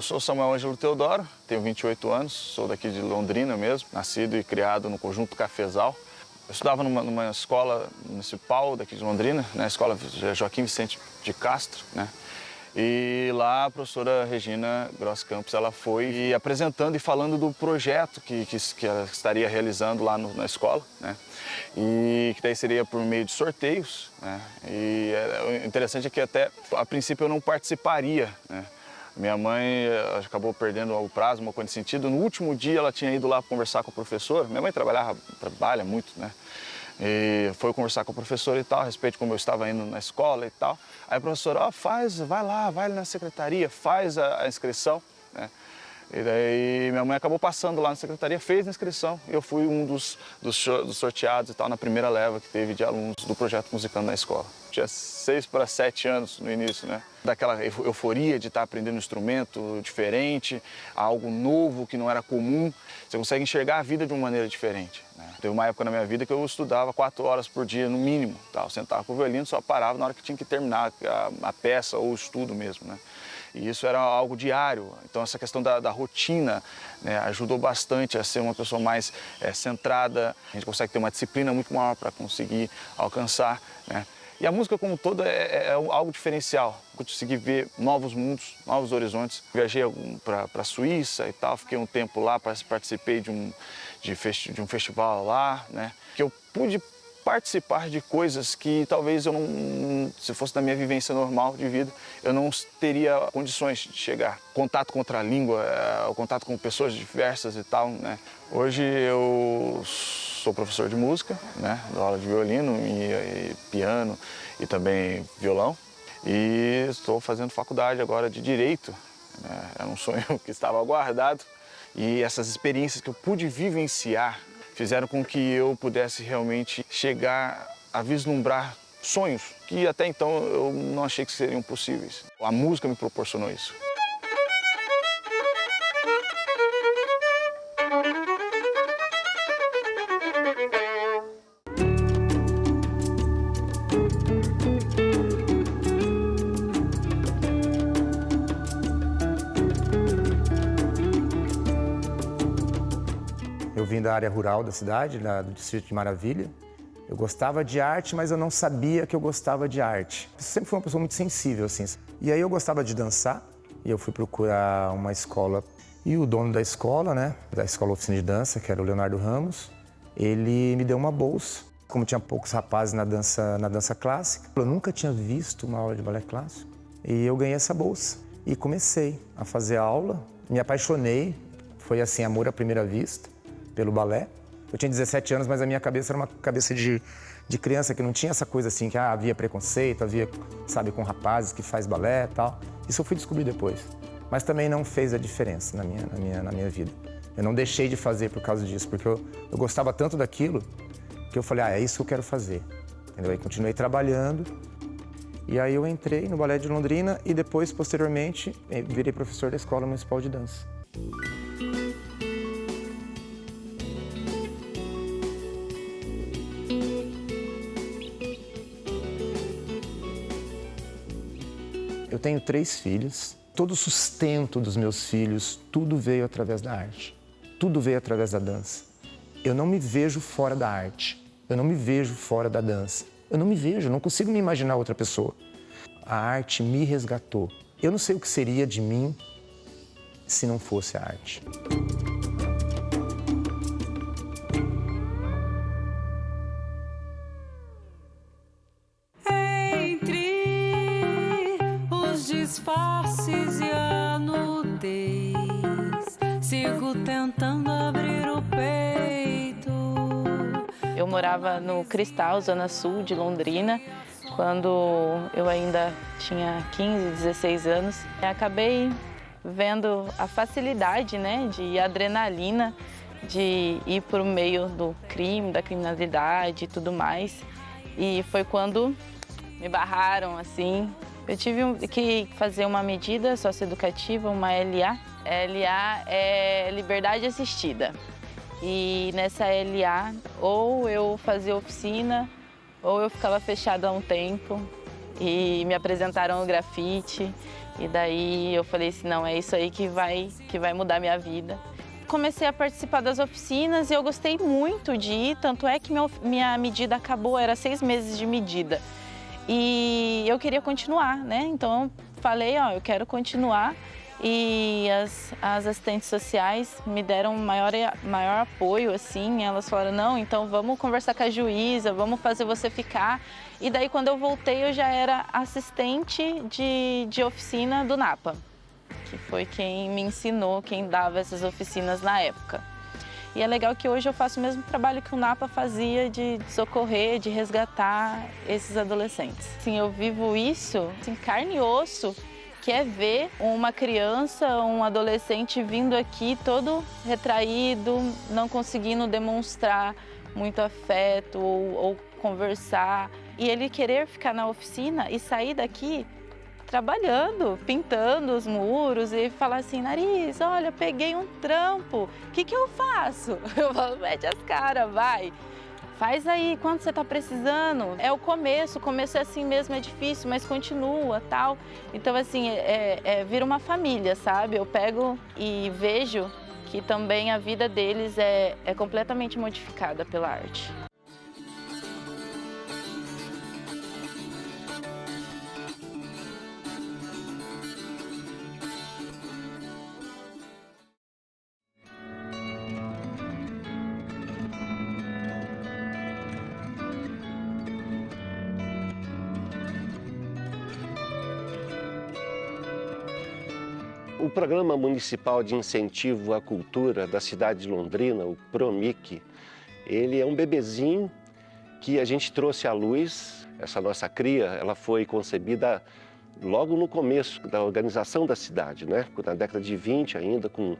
Eu sou Samuel Ângelo Teodoro, tenho 28 anos, sou daqui de Londrina mesmo, nascido e criado no Conjunto Cafezal. Eu estudava numa escola municipal daqui de Londrina, na escola Joaquim Vicente de Castro, né? E lá a professora Regina Gross Campos, ela foi apresentando e falando do projeto que ela estaria realizando lá na escola, né? E que daí seria por meio de sorteios, né? E o interessante é que até, a princípio, eu não participaria, né? Minha mãe acabou perdendo o prazo, uma coisa nesse sentido. No último dia ela tinha ido lá conversar com o professor. Minha mãe trabalha muito, né? E foi conversar com o professor e tal, a respeito de como eu estava indo na escola e tal. Aí o professor, vai na secretaria, faz a inscrição, né? E daí minha mãe acabou passando lá na secretaria, fez a inscrição. E eu fui um dos sorteados e tal, na primeira leva que teve de alunos do projeto Musicando na Escola. Tinha 6 para 7 anos no início, né? Daquela euforia de estar aprendendo um instrumento diferente, algo novo que não era comum. Você consegue enxergar a vida de uma maneira diferente, né? Teve uma época na minha vida que eu estudava 4 horas por dia, no mínimo. Eu sentava com o violino, só parava na hora que tinha que terminar a peça ou o estudo mesmo, né? E isso era algo diário. Então essa questão da rotina, né, ajudou bastante a ser uma pessoa mais centrada. A gente consegue ter uma disciplina muito maior para conseguir alcançar, né? E a música como um todo é algo diferencial. Consegui ver novos mundos, novos horizontes. Viajei para a Suíça e tal, fiquei um tempo lá, participei de um festival lá, né? Que eu pude participar de coisas que talvez eu não, se fosse da minha vivência normal de vida, eu não teria condições de chegar. Contato com outra língua, o contato com pessoas diversas e tal, né? Hoje eu sou professor de música, né? Dou aula de violino e piano e também violão. E estou fazendo faculdade agora de Direito, né? Era um sonho que estava guardado. E essas experiências que eu pude vivenciar fizeram com que eu pudesse realmente chegar a vislumbrar sonhos que até então eu não achei que seriam possíveis. A música me proporcionou isso. Eu vim da área rural da cidade, do Distrito de Maravilha. Eu gostava de arte, mas eu não sabia que eu gostava de arte. Eu sempre fui uma pessoa muito sensível, assim. E aí eu gostava de dançar, e eu fui procurar uma escola. E o dono da escola, né, da Escola Oficina de Dança, que era o Leonardo Ramos, ele me deu uma bolsa. Como tinha poucos rapazes na dança clássica, eu nunca tinha visto uma aula de balé clássico. E eu ganhei essa bolsa. E comecei a fazer aula, me apaixonei. Foi assim, amor à primeira vista pelo balé. Eu tinha 17 anos, mas a minha cabeça era uma cabeça de criança que não tinha essa coisa assim, que havia preconceito, havia, sabe, com rapazes que faz balé e tal. Isso eu fui descobrir depois. Mas também não fez a diferença na minha vida. Eu não deixei de fazer por causa disso, porque eu gostava tanto daquilo que eu falei, é isso que eu quero fazer. Entendeu? Aí continuei trabalhando. E aí eu entrei no Balé de Londrina e depois, posteriormente, virei professor da Escola Municipal de Dança. Eu tenho 3 filhos. Todo o sustento dos meus filhos, tudo veio através da arte. Tudo veio através da dança. Eu não me vejo fora da arte. Eu não me vejo fora da dança. Eu não me vejo, não consigo me imaginar outra pessoa. A arte me resgatou. Eu não sei o que seria de mim se não fosse a arte. Disfarces e a nudez, sigo tentando abrir o peito. Eu morava no Cristal, zona sul de Londrina, quando eu ainda tinha 15, 16 anos. Eu acabei vendo a facilidade, né, de adrenalina, de ir por meio do crime, da criminalidade e tudo mais. E foi quando me barraram, assim. Eu tive que fazer uma medida socioeducativa, uma LA. LA é liberdade assistida. E nessa LA, ou eu fazia oficina, ou eu ficava fechada há um tempo. E me apresentaram o grafite. E daí eu falei assim, não, é isso aí que vai mudar minha vida. Comecei a participar das oficinas e eu gostei muito de ir, tanto é que minha medida acabou, era 6 meses de medida. E eu queria continuar, né? Então eu falei, ó, eu quero continuar. E as assistentes sociais me deram maior apoio, assim. Elas falaram, não, então vamos conversar com a juíza, vamos fazer você ficar. E daí, quando eu voltei, eu já era assistente de oficina do Napa, que foi quem me ensinou, quem dava essas oficinas na época. E é legal que hoje eu faço o mesmo trabalho que o Napa fazia de socorrer, de resgatar esses adolescentes. Assim, eu vivo isso, assim, carne e osso, que é ver uma criança, um adolescente vindo aqui todo retraído, não conseguindo demonstrar muito afeto ou conversar. E ele querer ficar na oficina e sair daqui trabalhando, pintando os muros e falar assim, Nariz, olha, peguei um trampo, o que eu faço? Eu falo, mete as caras, vai. Faz aí, quanto você está precisando? É o começo é assim mesmo, é difícil, mas continua, tal. Então, assim, vira uma família, sabe? Eu pego e vejo que também a vida deles é completamente modificada pela arte. O Programa Municipal de Incentivo à Cultura da cidade de Londrina, o PROMIC, ele é um bebezinho que a gente trouxe à luz. Essa nossa cria, ela foi concebida logo no começo da organização da cidade, né? Na década de 20 ainda, com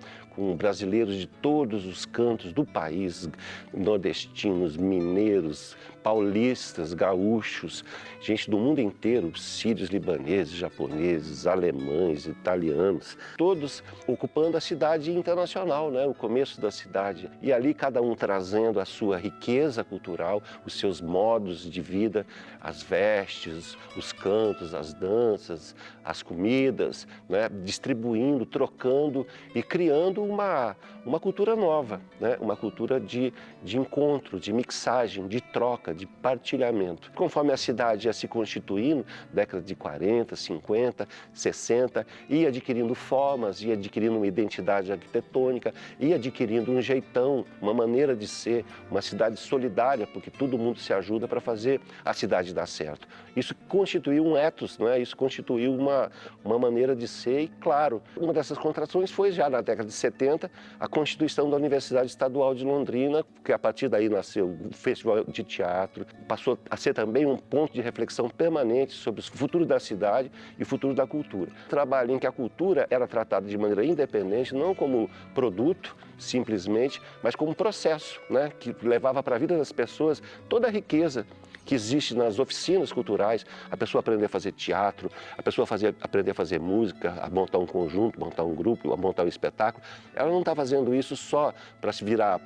brasileiros de todos os cantos do país, nordestinos, mineiros, paulistas, gaúchos, gente do mundo inteiro, sírios, libaneses, japoneses, alemães, italianos, todos ocupando a cidade internacional, né? O começo da cidade. E ali cada um trazendo a sua riqueza cultural, os seus modos de vida, as vestes, os cantos, as danças, as comidas, né? Distribuindo, trocando e criando uma cultura nova, né? Uma cultura de encontro, de mixagem, de troca, de partilhamento. Conforme a cidade ia se constituindo, década de 40, 50, 60, ia adquirindo formas, ia adquirindo uma identidade arquitetônica, ia adquirindo um jeitão, uma maneira de ser, uma cidade solidária, porque todo mundo se ajuda para fazer a cidade dar certo. Isso constituiu um ethos, não é? Isso constituiu uma maneira de ser e, claro, uma dessas contrações foi já na década de 70, a constituição da Universidade Estadual de Londrina, que a partir daí nasceu o Festival de Teatro, passou a ser também um ponto de reflexão permanente sobre o futuro da cidade e o futuro da cultura. Trabalho em que a cultura era tratada de maneira independente, não como produto, simplesmente, mas como processo, né? Que levava para a vida das pessoas toda a riqueza que existe nas oficinas culturais, a pessoa aprender a fazer teatro, a pessoa aprender a fazer música, a montar um conjunto, montar um grupo, a montar um espetáculo. Ela não está fazendo isso só para se virar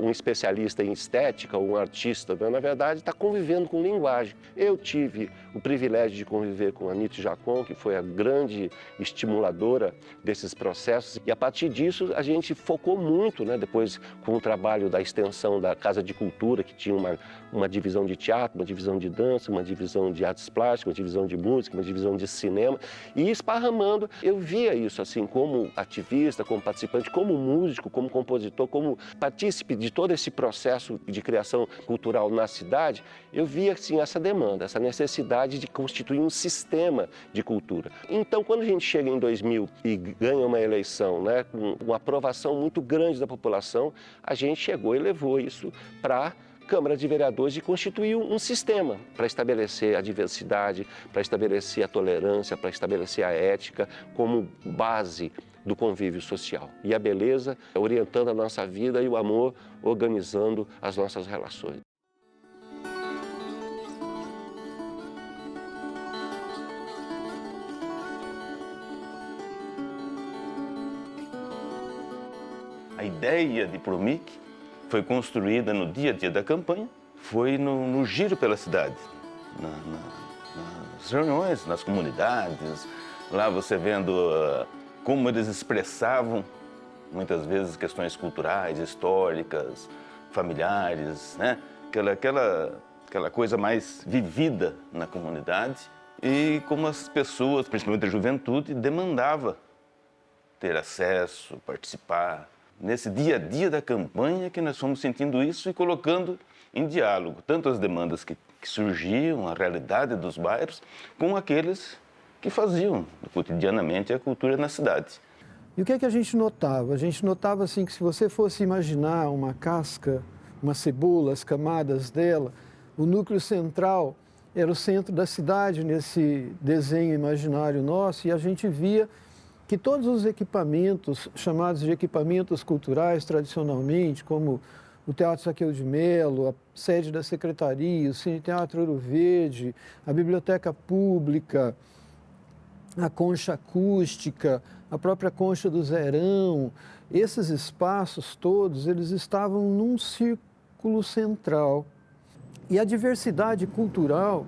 um especialista em estética ou um artista, né? Na verdade está convivendo com linguagem. Eu tive o privilégio de conviver com a Anitta Jacon, que foi a grande estimuladora desses processos, e a partir disso a gente focou muito, né? Depois com o trabalho da extensão da Casa de Cultura, que tinha uma divisão de teatro, uma divisão de dança, uma divisão de artes plásticas, uma divisão de música, uma divisão de cinema, e esparramando. Eu via isso assim como ativista, como participante, como músico, como compositor, como partícipe de todo esse processo de criação cultural na cidade. Eu via assim essa demanda, essa necessidade de constituir um sistema de cultura. Então, quando a gente chega em 2000 e ganha uma eleição, né, com uma aprovação muito grande da população, a gente chegou e levou isso para Câmara de Vereadores e constituiu um sistema para estabelecer a diversidade, para estabelecer a tolerância, para estabelecer a ética como base do convívio social. E a beleza orientando a nossa vida e o amor organizando as nossas relações. A ideia de PROMIC foi construída no dia a dia da campanha, foi no giro pela cidade, nas reuniões, nas comunidades, Lá você vendo como eles expressavam, muitas vezes, questões culturais, históricas, familiares, né? Aquela coisa mais vivida na comunidade e como as pessoas, principalmente a juventude, demandava ter acesso, participar. Nesse dia a dia da campanha que nós fomos sentindo isso e colocando em diálogo tanto as demandas que surgiam, a realidade dos bairros, com aqueles que faziam cotidianamente a cultura na cidade. E o que é que a gente notava? A gente notava assim que se você fosse imaginar uma casca, uma cebola, as camadas dela, o núcleo central era o centro da cidade nesse desenho imaginário nosso, e a gente via que todos os equipamentos, chamados de equipamentos culturais tradicionalmente, como o Teatro Saqueu de Melo, a sede da Secretaria, o Cine Teatro Ouro Verde, a Biblioteca Pública, a Concha Acústica, a própria Concha do Zerão, esses espaços todos, eles estavam num círculo central. E a diversidade cultural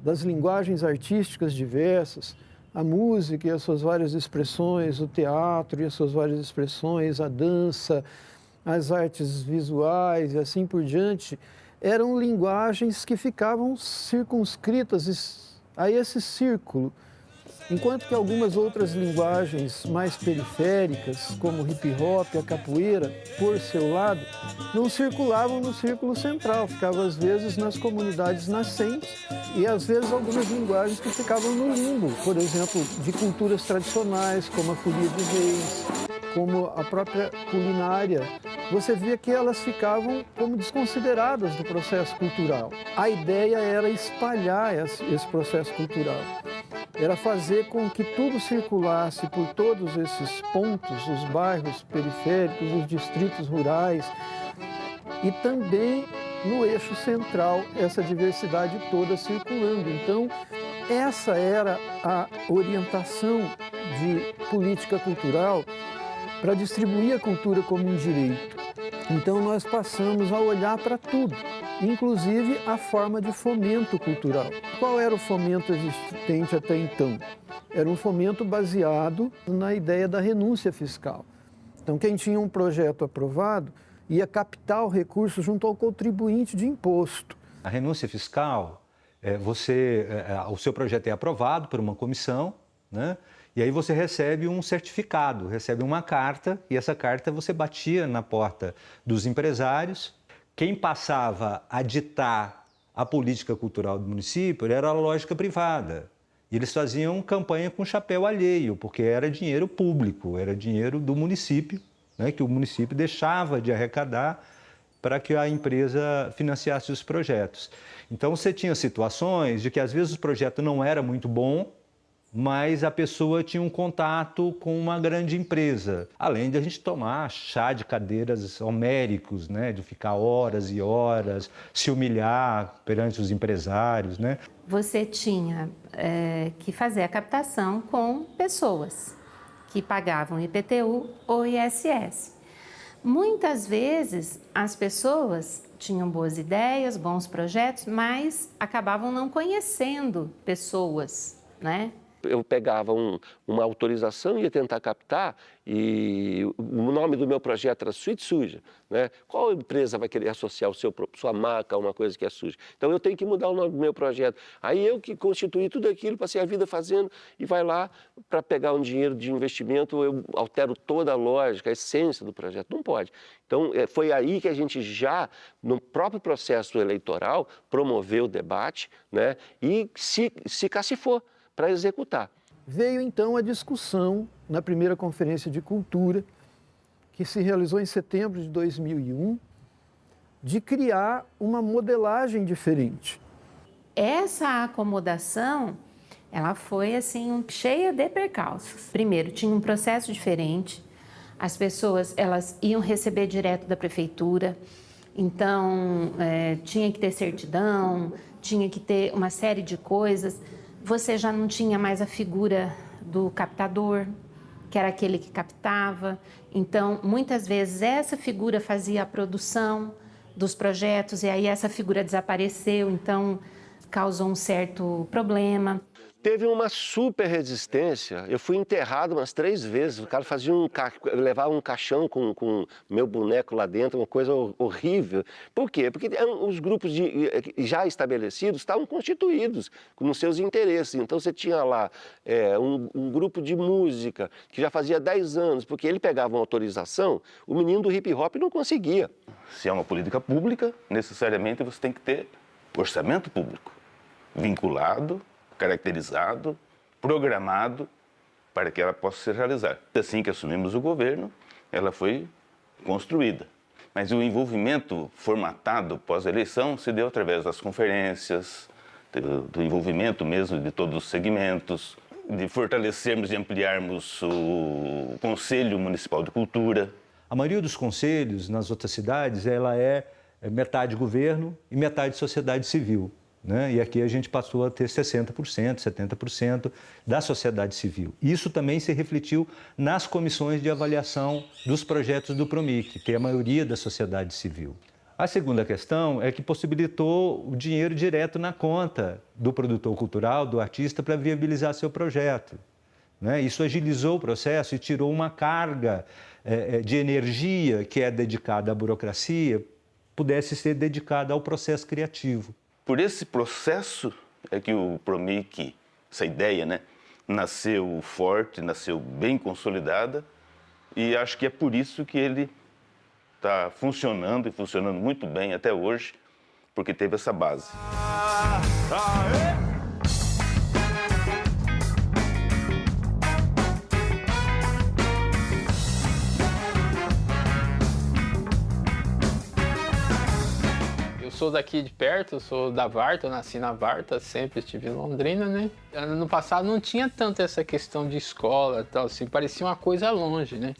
das linguagens artísticas diversas, a música e as suas várias expressões, o teatro e as suas várias expressões, a dança, as artes visuais e assim por diante, eram linguagens que ficavam circunscritas a esse círculo, enquanto que algumas outras linguagens mais periféricas, como o hip hop, a capoeira, por seu lado, não circulavam no círculo central, ficavam às vezes nas comunidades nascentes e às vezes algumas linguagens que ficavam no limbo, por exemplo, de culturas tradicionais, como a folia de reis, como a própria culinária. Você via que elas ficavam como desconsideradas do processo cultural. A ideia era espalhar esse processo cultural. Era fazer com que tudo circulasse por todos esses pontos, os bairros periféricos, os distritos rurais, e também no eixo central, essa diversidade toda circulando. Então, essa era a orientação de política cultural para distribuir a cultura como um direito. Então, nós passamos a olhar para tudo, inclusive a forma de fomento cultural. Qual era o fomento existente até então? Era um fomento baseado na ideia da renúncia fiscal. Então, quem tinha um projeto aprovado ia captar o recurso junto ao contribuinte de imposto. A renúncia fiscal, o seu projeto é aprovado por uma comissão, né? E aí você recebe um certificado, recebe uma carta, e essa carta você batia na porta dos empresários. Quem passava a ditar a política cultural do município era a lógica privada. E eles faziam campanha com chapéu alheio, porque era dinheiro público, era dinheiro do município, né, que o município deixava de arrecadar para que a empresa financiasse os projetos. Então você tinha situações de que às vezes o projeto não era muito bom, mas a pessoa tinha um contato com uma grande empresa. Além de a gente tomar chá de cadeiras homéricos, né? De ficar horas e horas, se humilhar perante os empresários, né? Você tinha que fazer a captação com pessoas que pagavam IPTU ou ISS. Muitas vezes as pessoas tinham boas ideias, bons projetos, mas acabavam não conhecendo pessoas, né? Eu pegava uma autorização e ia tentar captar, e o nome do meu projeto era Suíte Suja, né? Qual empresa vai querer associar sua marca a uma coisa que é suja? Então eu tenho que mudar o nome do meu projeto. Aí eu que constituí tudo aquilo, passei a vida fazendo, e vai lá para pegar um dinheiro de investimento, eu altero toda a lógica, a essência do projeto. Não pode. Então foi aí que a gente já, no próprio processo eleitoral, promoveu o debate, né? E se cacifou para executar. Veio então a discussão na primeira Conferência de Cultura, que se realizou em setembro de 2001, de criar uma modelagem diferente. Essa acomodação, ela foi assim cheia de percalços. Primeiro, tinha um processo diferente. As pessoas, elas iam receber direto da prefeitura. Então, tinha que ter certidão, tinha que ter uma série de coisas. Você já não tinha mais a figura do captador, que era aquele que captava. Então, muitas vezes, essa figura fazia a produção dos projetos e aí essa figura desapareceu, então causou um certo problema. Teve uma super resistência. Eu fui enterrado umas 3 vezes. O cara fazia levava um caixão com meu boneco lá dentro, uma coisa horrível. Por quê? Porque os grupos já estabelecidos estavam constituídos nos seus interesses. Então você tinha lá um grupo de música que já fazia 10 anos, porque ele pegava uma autorização, o menino do hip hop não conseguia. Se é uma política pública, necessariamente você tem que ter orçamento público, vinculado, caracterizado, programado para que ela possa se realizar. Assim que assumimos o governo, ela foi construída. Mas o envolvimento formatado pós-eleição se deu através das conferências, do envolvimento mesmo de todos os segmentos, de fortalecermos e ampliarmos o Conselho Municipal de Cultura. A maioria dos conselhos nas outras cidades, ela é metade governo e metade sociedade civil. Né? E aqui a gente passou a ter 60%, 70% da sociedade civil. Isso também se refletiu nas comissões de avaliação dos projetos do PROMIC, que é a maioria da sociedade civil. A segunda questão é que possibilitou o dinheiro direto na conta do produtor cultural, do artista, para viabilizar seu projeto. Né? Isso agilizou o processo e tirou uma carga de energia que é dedicada à burocracia, pudesse ser dedicada ao processo criativo. Por esse processo é que o PROMIC, essa ideia, né, nasceu forte, nasceu bem consolidada, e acho que é por isso que ele está funcionando e funcionando muito bem até hoje, porque teve essa base. Eu sou daqui de perto, eu sou da Varta, eu nasci na Varta, sempre estive em Londrina, né? No passado não tinha tanto essa questão de escola, tal, assim, parecia uma coisa longe, né?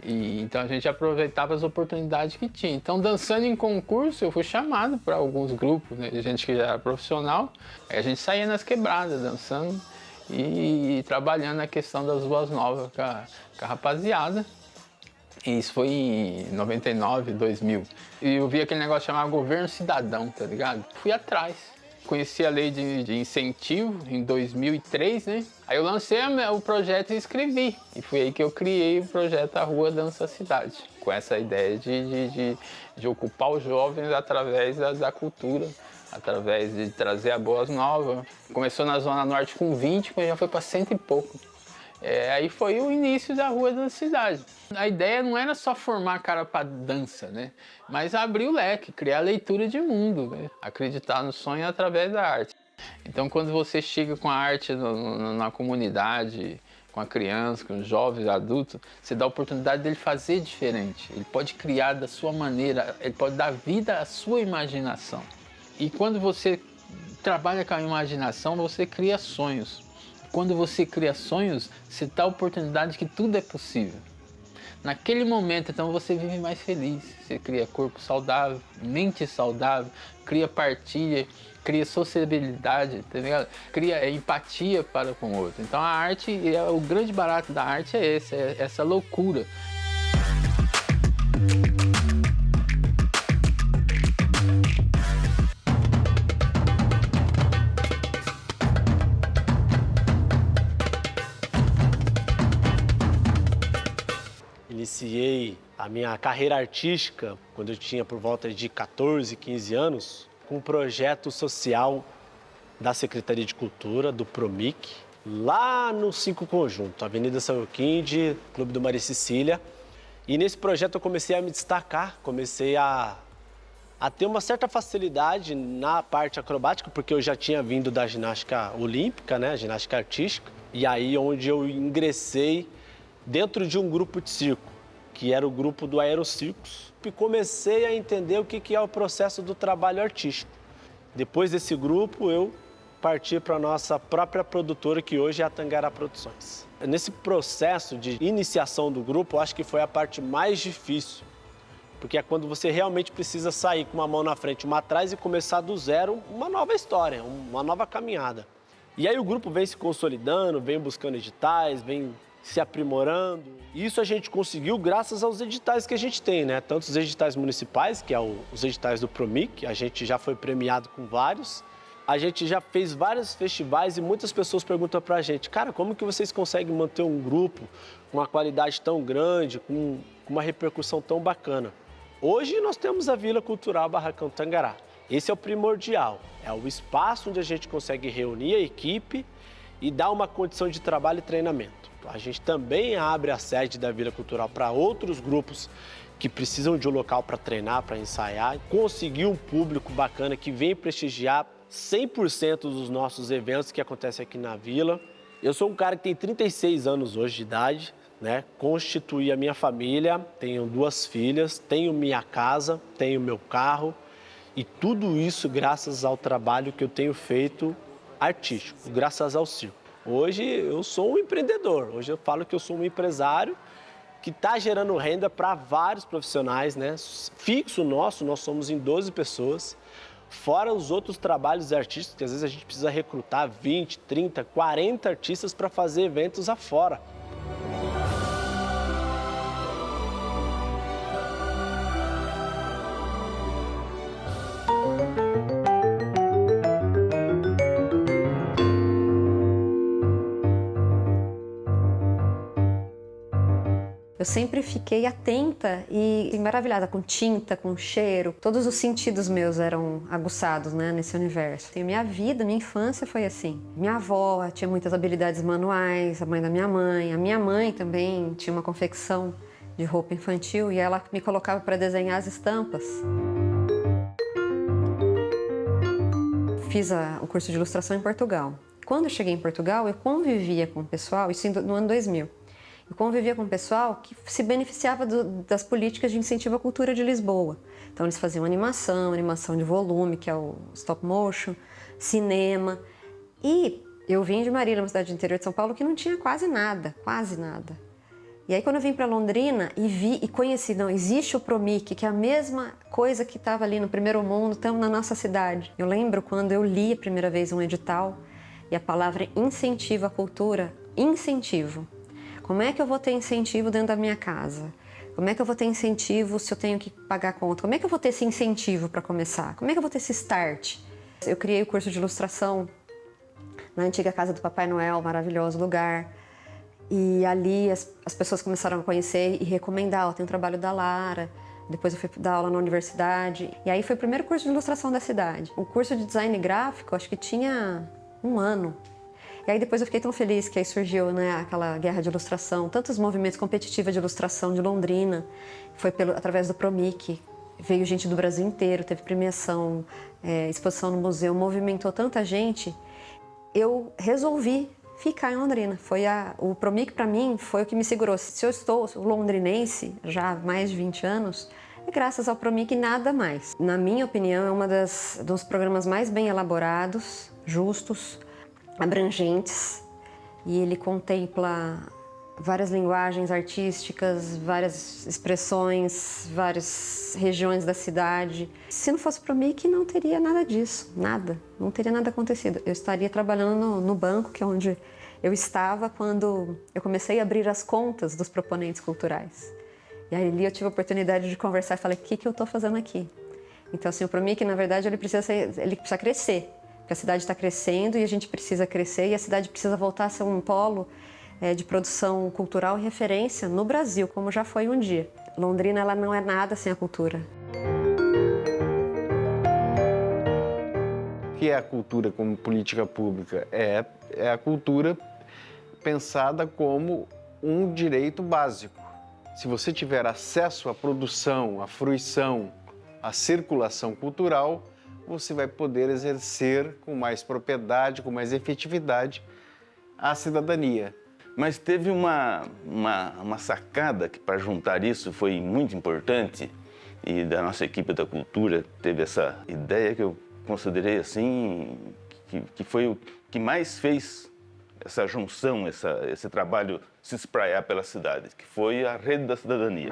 Então a gente aproveitava as oportunidades que tinha. Então, dançando em concurso, eu fui chamado para alguns grupos, né, de gente que já era profissional. Aí a gente saía nas quebradas dançando e trabalhando a questão das boas novas com a rapaziada. E isso foi em 99, 2000. E eu vi aquele negócio chamado Governo Cidadão, tá ligado? Fui atrás. Conheci a lei de incentivo em 2003, né? Aí eu lancei o projeto e escrevi. E foi aí que eu criei o projeto A Rua Dança Cidade. Com essa ideia de ocupar os jovens através da cultura, através de trazer a boas novas. Começou na Zona Norte com 20, mas já foi para 100 e pouco. Aí foi o início da Rua da Cidade. A ideia não era só formar cara para dança, né? Mas abrir o leque, criar leitura de mundo, né? Acreditar no sonho através da arte. Então, quando você chega com a arte na comunidade, com a criança, com os jovens, adultos, você dá a oportunidade dele fazer diferente. Ele pode criar da sua maneira, ele pode dar vida à sua imaginação. E quando você trabalha com a imaginação, você cria sonhos. Quando você cria sonhos, você dá a oportunidade que tudo é possível. Naquele momento, então, você vive mais feliz. Você cria corpo saudável, mente saudável, cria partilha, cria sociabilidade, tá ligado? Cria empatia para com o outro. Então, a arte, o grande barato da arte é esse, é essa loucura. Iniciei a minha carreira artística quando eu tinha por volta de 14, 15 anos, com um projeto social da Secretaria de Cultura, do PROMIC, lá no 5 Conjunto, Avenida São Joaquim, Clube do Maria Cecília. E nesse projeto eu comecei a me destacar, comecei a ter uma certa facilidade na parte acrobática, porque eu já tinha vindo da ginástica olímpica, né, ginástica artística, e aí onde eu ingressei dentro de um grupo de circo, que era o grupo do Aerocircos, e comecei a entender o que é o processo do trabalho artístico. Depois desse grupo, eu parti para a nossa própria produtora, que hoje é a Tangará Produções. Nesse processo de iniciação do grupo, eu acho que foi a parte mais difícil, porque é quando você realmente precisa sair com uma mão na frente e uma atrás e começar do zero uma nova história, uma nova caminhada. E aí o grupo vem se consolidando, vem buscando editais, vem se aprimorando. E isso a gente conseguiu graças aos editais que a gente tem, né? Tanto os editais municipais, que é os editais do PROMIC, a gente já foi premiado com vários, A gente já fez vários festivais e muitas pessoas perguntam pra gente, cara, como que vocês conseguem manter um grupo com uma qualidade tão grande, com uma repercussão tão bacana? Hoje nós temos a Vila Cultural Barracão Tangará. Esse é o primordial, é o espaço onde a gente consegue reunir a equipe e dar uma condição de trabalho e treinamento. A gente também abre a sede da Vila Cultural para outros grupos que precisam de um local para treinar, para ensaiar, conseguir um público bacana que vem prestigiar 100% dos nossos eventos que acontecem aqui na Vila. Eu sou um cara que tem 36 anos hoje de idade, né? Constituí a minha família, tenho 2 filhas, tenho minha casa, tenho meu carro e tudo isso graças ao trabalho que eu tenho feito artístico, graças ao circo. Hoje eu sou um empreendedor, hoje eu falo que eu sou um empresário que está gerando renda para vários profissionais, né? Fixo nosso, nós somos em 12 pessoas, fora os outros trabalhos artísticos, que às vezes a gente precisa recrutar 20, 30, 40 artistas para fazer eventos afora. Eu sempre fiquei atenta e maravilhada com tinta, com cheiro. Todos os sentidos meus eram aguçados, né, nesse universo. E minha vida, minha infância foi assim. Minha avó tinha muitas habilidades manuais, a mãe da minha mãe. A minha mãe também tinha uma confecção de roupa infantil e ela me colocava para desenhar as estampas. Fiz o curso de ilustração em Portugal. Quando eu cheguei em Portugal, eu convivia com o pessoal, isso no ano 2000. Eu convivia com o pessoal que se beneficiava das políticas de incentivo à cultura de Lisboa. Então eles faziam animação de volume, que é o stop motion, cinema. E eu vim de Marília, uma cidade do interior de São Paulo, que não tinha quase nada. E aí quando eu vim para Londrina e vi e conheci, não, existe o Promic, que é a mesma coisa que estava ali no Primeiro Mundo, estamos na nossa cidade. Eu lembro quando eu li a primeira vez um edital e a palavra incentivo à cultura, incentivo. Como é que eu vou ter incentivo dentro da minha casa? Como é que eu vou ter incentivo se eu tenho que pagar conta? Como é que eu vou ter esse incentivo para começar? Como é que eu vou ter esse start? Eu criei o curso de ilustração na antiga casa do Papai Noel, maravilhoso lugar. E ali as pessoas começaram a conhecer e recomendar. Tem o trabalho da Lara, depois eu fui dar aula na universidade. E aí foi o primeiro curso de ilustração da cidade. O curso de design gráfico, acho que tinha 1 ano. E aí depois eu fiquei tão feliz que aí surgiu, né, aquela guerra de ilustração, tantos movimentos competitivos de ilustração de Londrina, foi através do Promic, veio gente do Brasil inteiro, teve premiação, exposição no museu, movimentou tanta gente. Eu resolvi ficar em Londrina. O Promic para mim foi o que me segurou. Se eu estou londrinense já há mais de 20 anos, é graças ao Promic e nada mais. Na minha opinião, é uma dos programas mais bem elaborados, justos, abrangentes, e ele contempla várias linguagens artísticas, várias expressões, várias regiões da cidade. Se não fosse para mim, que não teria nada disso, nada, não teria nada acontecido. Eu estaria trabalhando no banco, que é onde eu estava quando eu comecei a abrir as contas dos proponentes culturais. E aí ali eu tive a oportunidade de conversar e falei, o que eu estou fazendo aqui? Então assim, o Promic, na verdade, ele precisa crescer. Porque a cidade está crescendo e a gente precisa crescer e a cidade precisa voltar a ser um polo de produção cultural e referência no Brasil, como já foi um dia. Londrina, ela não é nada sem a cultura. O que é a cultura como política pública? É a cultura pensada como um direito básico. Se você tiver acesso à produção, à fruição, à circulação cultural, você vai poder exercer com mais propriedade, com mais efetividade a cidadania. Mas teve uma sacada que para juntar isso foi muito importante e da nossa equipe da cultura teve essa ideia que eu considerei assim, que foi o que mais fez essa junção, esse trabalho se espraiar pela cidade, que foi a Rede da Cidadania.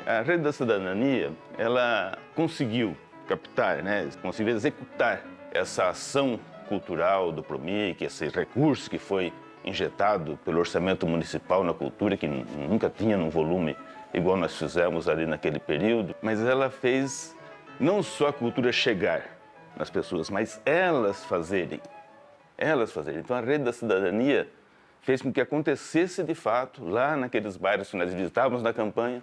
A Rede da Cidadania, ela conseguiu captar, conseguiu executar essa ação cultural do Promic, esse recurso que foi injetado pelo orçamento municipal na cultura, que nunca tinha num volume igual nós fizemos ali naquele período, mas ela fez não só a cultura chegar nas pessoas, mas elas fazerem. Então a Rede da Cidadania fez com que acontecesse de fato, lá naqueles bairros que nós visitávamos na campanha,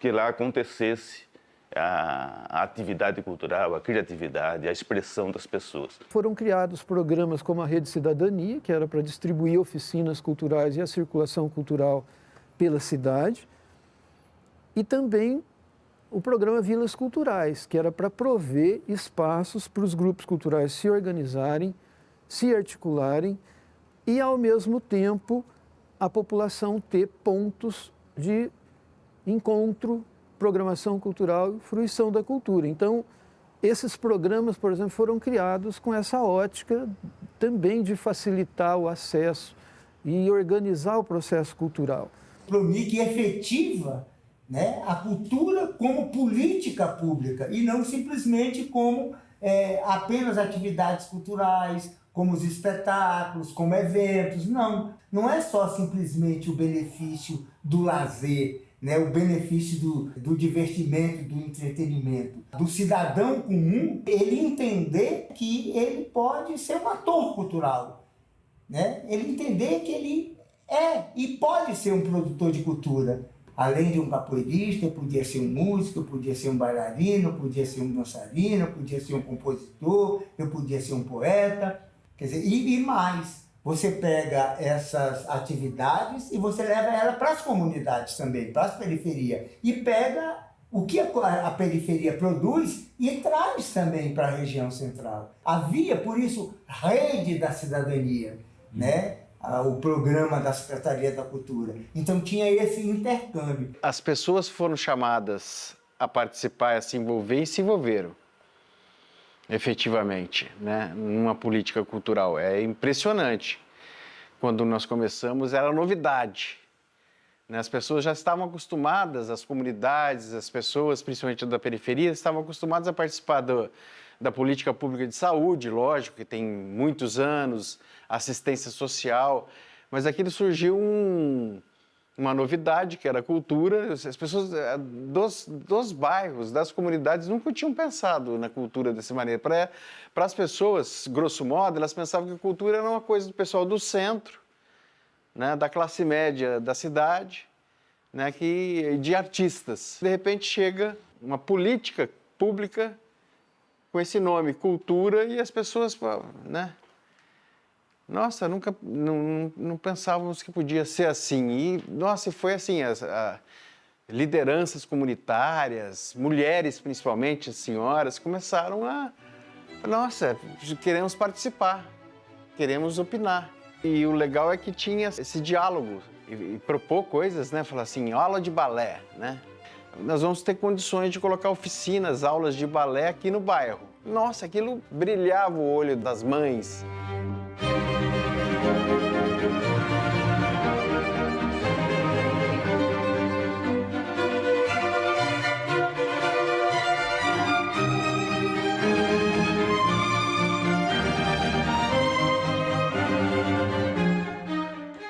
que lá acontecesse a atividade cultural, a criatividade, a expressão das pessoas. Foram criados programas como a Rede Cidadania, que era para distribuir oficinas culturais e a circulação cultural pela cidade, e também o programa Vilas Culturais, que era para prover espaços para os grupos culturais se organizarem, se articularem e, ao mesmo tempo, a população ter pontos de encontro, programação cultural e fruição da cultura. Então, esses programas, por exemplo, foram criados com essa ótica também de facilitar o acesso e organizar o processo cultural. O PROMIC efetiva, né, a cultura como política pública e não simplesmente como apenas atividades culturais, como os espetáculos, como eventos. Não é só simplesmente o benefício do lazer, né, o benefício do divertimento, do entretenimento, do cidadão comum, ele entender que ele pode ser um ator cultural, né? Ele entender que ele é e pode ser um produtor de cultura. Além de um capoeirista, podia ser um músico, podia ser um bailarino, podia ser um dançarino, podia ser um compositor, eu podia ser um poeta, quer dizer, e mais. Você pega essas atividades e você leva ela para as comunidades também, para as periferias. E pega o que a periferia produz e traz também para a região central. Havia, por isso, Rede da Cidadania, né? O programa da Secretaria da Cultura. Então tinha esse intercâmbio. As pessoas foram chamadas a participar, a se envolver e se envolveram. Efetivamente, né, numa política cultural. É impressionante. Quando nós começamos, era novidade. Né? As pessoas já estavam acostumadas, as comunidades, as pessoas, principalmente da periferia, estavam acostumadas a participar da política pública de saúde, lógico, que tem muitos anos, assistência social, mas aquilo surgiu uma novidade, que era a cultura. As pessoas dos bairros, das comunidades, nunca tinham pensado na cultura dessa maneira. Para as pessoas, grosso modo, elas pensavam que a cultura era uma coisa do pessoal do centro, né, da classe média da cidade, né, de artistas. De repente chega uma política pública com esse nome, cultura, e as pessoas, né? Nossa, nunca não pensávamos que podia ser assim. E, nossa, foi assim, as lideranças comunitárias, mulheres principalmente, as senhoras, começaram nossa, queremos participar, queremos opinar. E o legal é que tinha esse diálogo e propor coisas, né? Falar assim, aula de balé, né? Nós vamos ter condições de colocar oficinas, aulas de balé aqui no bairro. Nossa, aquilo brilhava o olho das mães.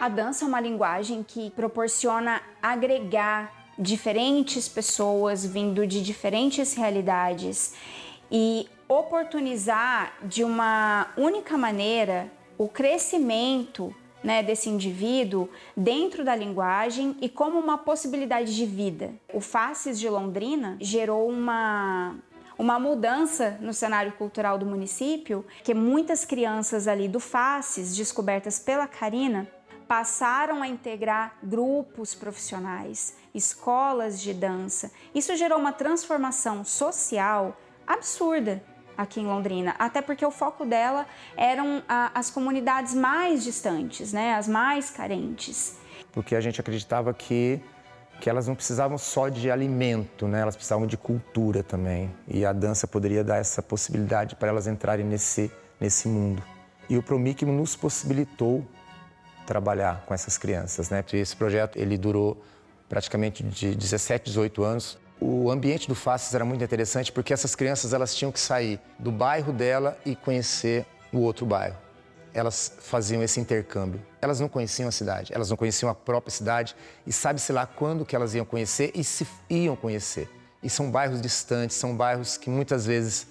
A dança é uma linguagem que proporciona agregar diferentes pessoas vindo de diferentes realidades e oportunizar de uma única maneira o crescimento, né, desse indivíduo dentro da linguagem e como uma possibilidade de vida. O Faces de Londrina gerou uma mudança no cenário cultural do município, que muitas crianças ali do Faces, descobertas pela Karina, passaram a integrar grupos profissionais, escolas de dança. Isso gerou uma transformação social absurda aqui em Londrina, até porque o foco dela eram as comunidades mais distantes, né, as mais carentes. Porque a gente acreditava que elas não precisavam só de alimento, né, elas precisavam de cultura também. E a dança poderia dar essa possibilidade para elas entrarem nesse mundo. E o PROMIC nos possibilitou trabalhar com essas crianças, né? Esse projeto ele durou praticamente de 17, 18 anos. O ambiente do Faces era muito interessante porque essas crianças elas tinham que sair do bairro dela e conhecer o outro bairro. elas faziam esse intercâmbio. Elas não conheciam a cidade, elas não conheciam a própria cidade e sabe-se lá quando que elas iam conhecer e se iam conhecer. E são bairros distantes, são bairros que muitas vezes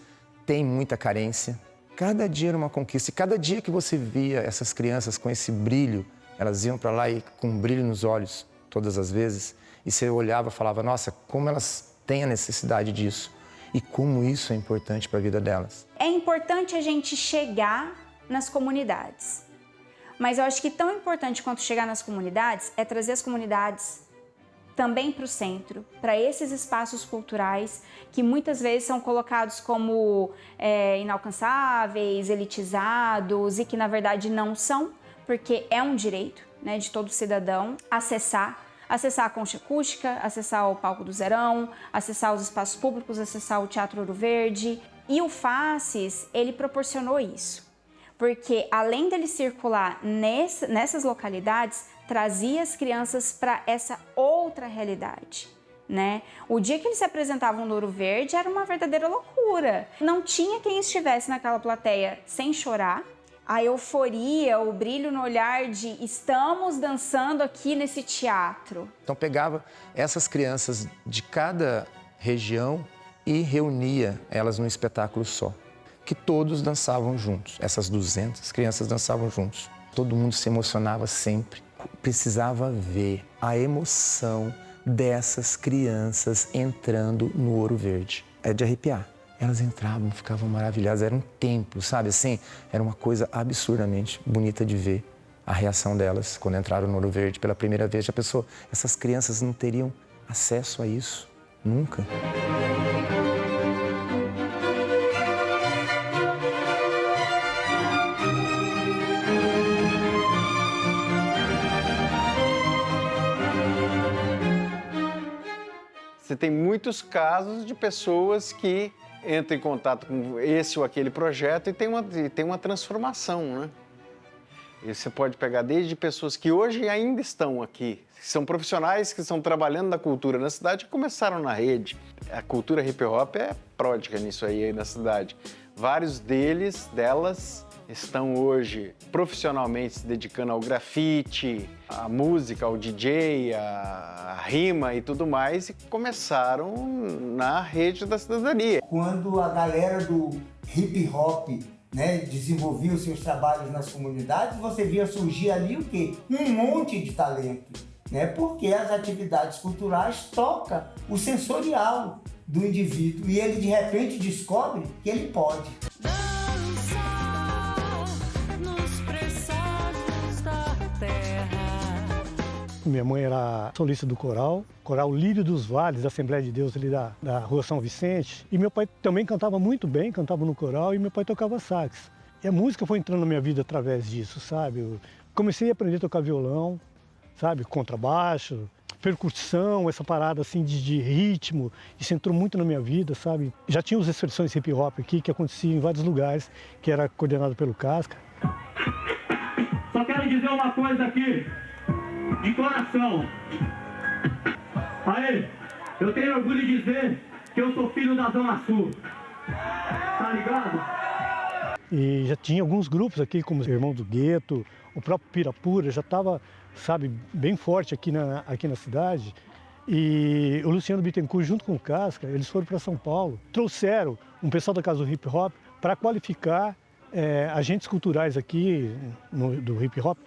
têm muita carência. Cada dia era uma conquista e cada dia que você via essas crianças com esse brilho, elas iam para lá e com um brilho nos olhos, todas as vezes, e você olhava e falava, nossa, como elas têm a necessidade disso e como isso é importante para a vida delas. É importante a gente chegar nas comunidades, mas eu acho que tão importante quanto chegar nas comunidades é trazer as comunidades também para o centro, para esses espaços culturais que muitas vezes são colocados como inalcançáveis, elitizados e que na verdade não são, porque é um direito, né, de todo cidadão acessar a concha acústica, acessar o palco do Zerão, acessar os espaços públicos, acessar o Teatro Ouro Verde. E o Faces, ele proporcionou isso, porque além dele circular nessas localidades, trazia as crianças para essa outra realidade, né? O dia que eles se apresentavam no Ouro Verde era uma verdadeira loucura. Não tinha quem estivesse naquela plateia sem chorar. A euforia, o brilho no olhar de estamos dançando aqui nesse teatro. Então pegava essas crianças de cada região e reunia elas num espetáculo só, que todos dançavam juntos. Essas 200 crianças dançavam juntos. Todo mundo se emocionava sempre. Precisava ver a emoção dessas crianças entrando no Ouro Verde. É de arrepiar. Elas entravam, ficavam maravilhadas, era um templo, sabe assim? Era uma coisa absurdamente bonita de ver a reação delas quando entraram no Ouro Verde pela primeira vez. Já pensou, essas crianças não teriam acesso a isso, nunca. Você tem muitos casos de pessoas que entram em contato com esse ou aquele projeto e tem uma transformação, né? E você pode pegar desde pessoas que hoje ainda estão aqui, que são profissionais que estão trabalhando na cultura na cidade e começaram na rede. A cultura hip hop é pródiga nisso aí na cidade. Vários delas estão hoje profissionalmente se dedicando ao grafite, à música, ao DJ, à rima e tudo mais, e começaram na rede da cidadania. Quando a galera do hip hop, né, desenvolvia os seus trabalhos nas comunidades, você via surgir ali o quê? Um monte de talento, né? Porque as atividades culturais tocam o sensorial do indivíduo e ele de repente descobre que ele pode. Minha mãe era solista do coral Lírio dos Vales, da Assembleia de Deus ali da Rua São Vicente. E meu pai também cantava muito bem, cantava no coral e meu pai tocava sax. E a música foi entrando na minha vida através disso, sabe? Eu comecei a aprender a tocar violão, sabe? Contrabaixo, percussão, essa parada assim de ritmo. Isso entrou muito na minha vida, sabe? Já tinha as expressões hip hop aqui que aconteciam em vários lugares, que era coordenado pelo Casca. Só quero dizer uma coisa aqui. De coração. Aí, eu tenho orgulho de dizer que eu sou filho da Zona Sul. Tá ligado? E já tinha alguns grupos aqui, como os Irmãos do Gueto, o próprio Pirapura, já estava, sabe, bem forte aqui na cidade. E o Luciano Bittencourt, junto com o Casca, eles foram para São Paulo, trouxeram um pessoal da Casa do Hip Hop para qualificar agentes culturais aqui do hip hop,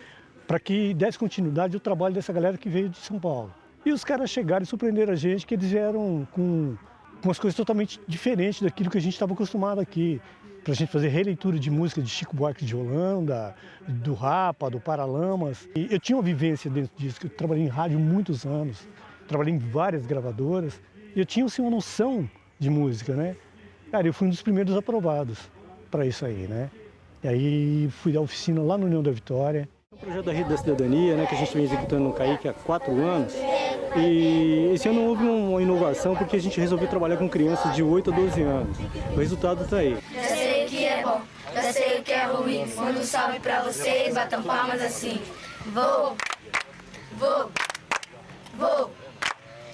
para que desse continuidade ao trabalho dessa galera que veio de São Paulo. E os caras chegaram e surpreenderam a gente, que eles vieram com umas coisas totalmente diferentes daquilo que a gente estava acostumado aqui. Para a gente fazer releitura de música de Chico Buarque de Holanda, do Rapa, do Paralamas. E eu tinha uma vivência dentro disso, que eu trabalhei em rádio muitos anos, trabalhei em várias gravadoras, e eu tinha assim, uma noção de música, né? Cara, eu fui um dos primeiros aprovados para isso aí, né? E aí fui dar oficina lá no União da Vitória. O projeto da Rede da Cidadania, né, que a gente vem executando no CAIC há 4 anos, e esse ano houve uma inovação porque a gente resolveu trabalhar com crianças de 8 a 12 anos. O resultado está aí. Já sei o que é bom, já sei o que é ruim. Mando um salve pra vocês, batam palmas assim. Vou,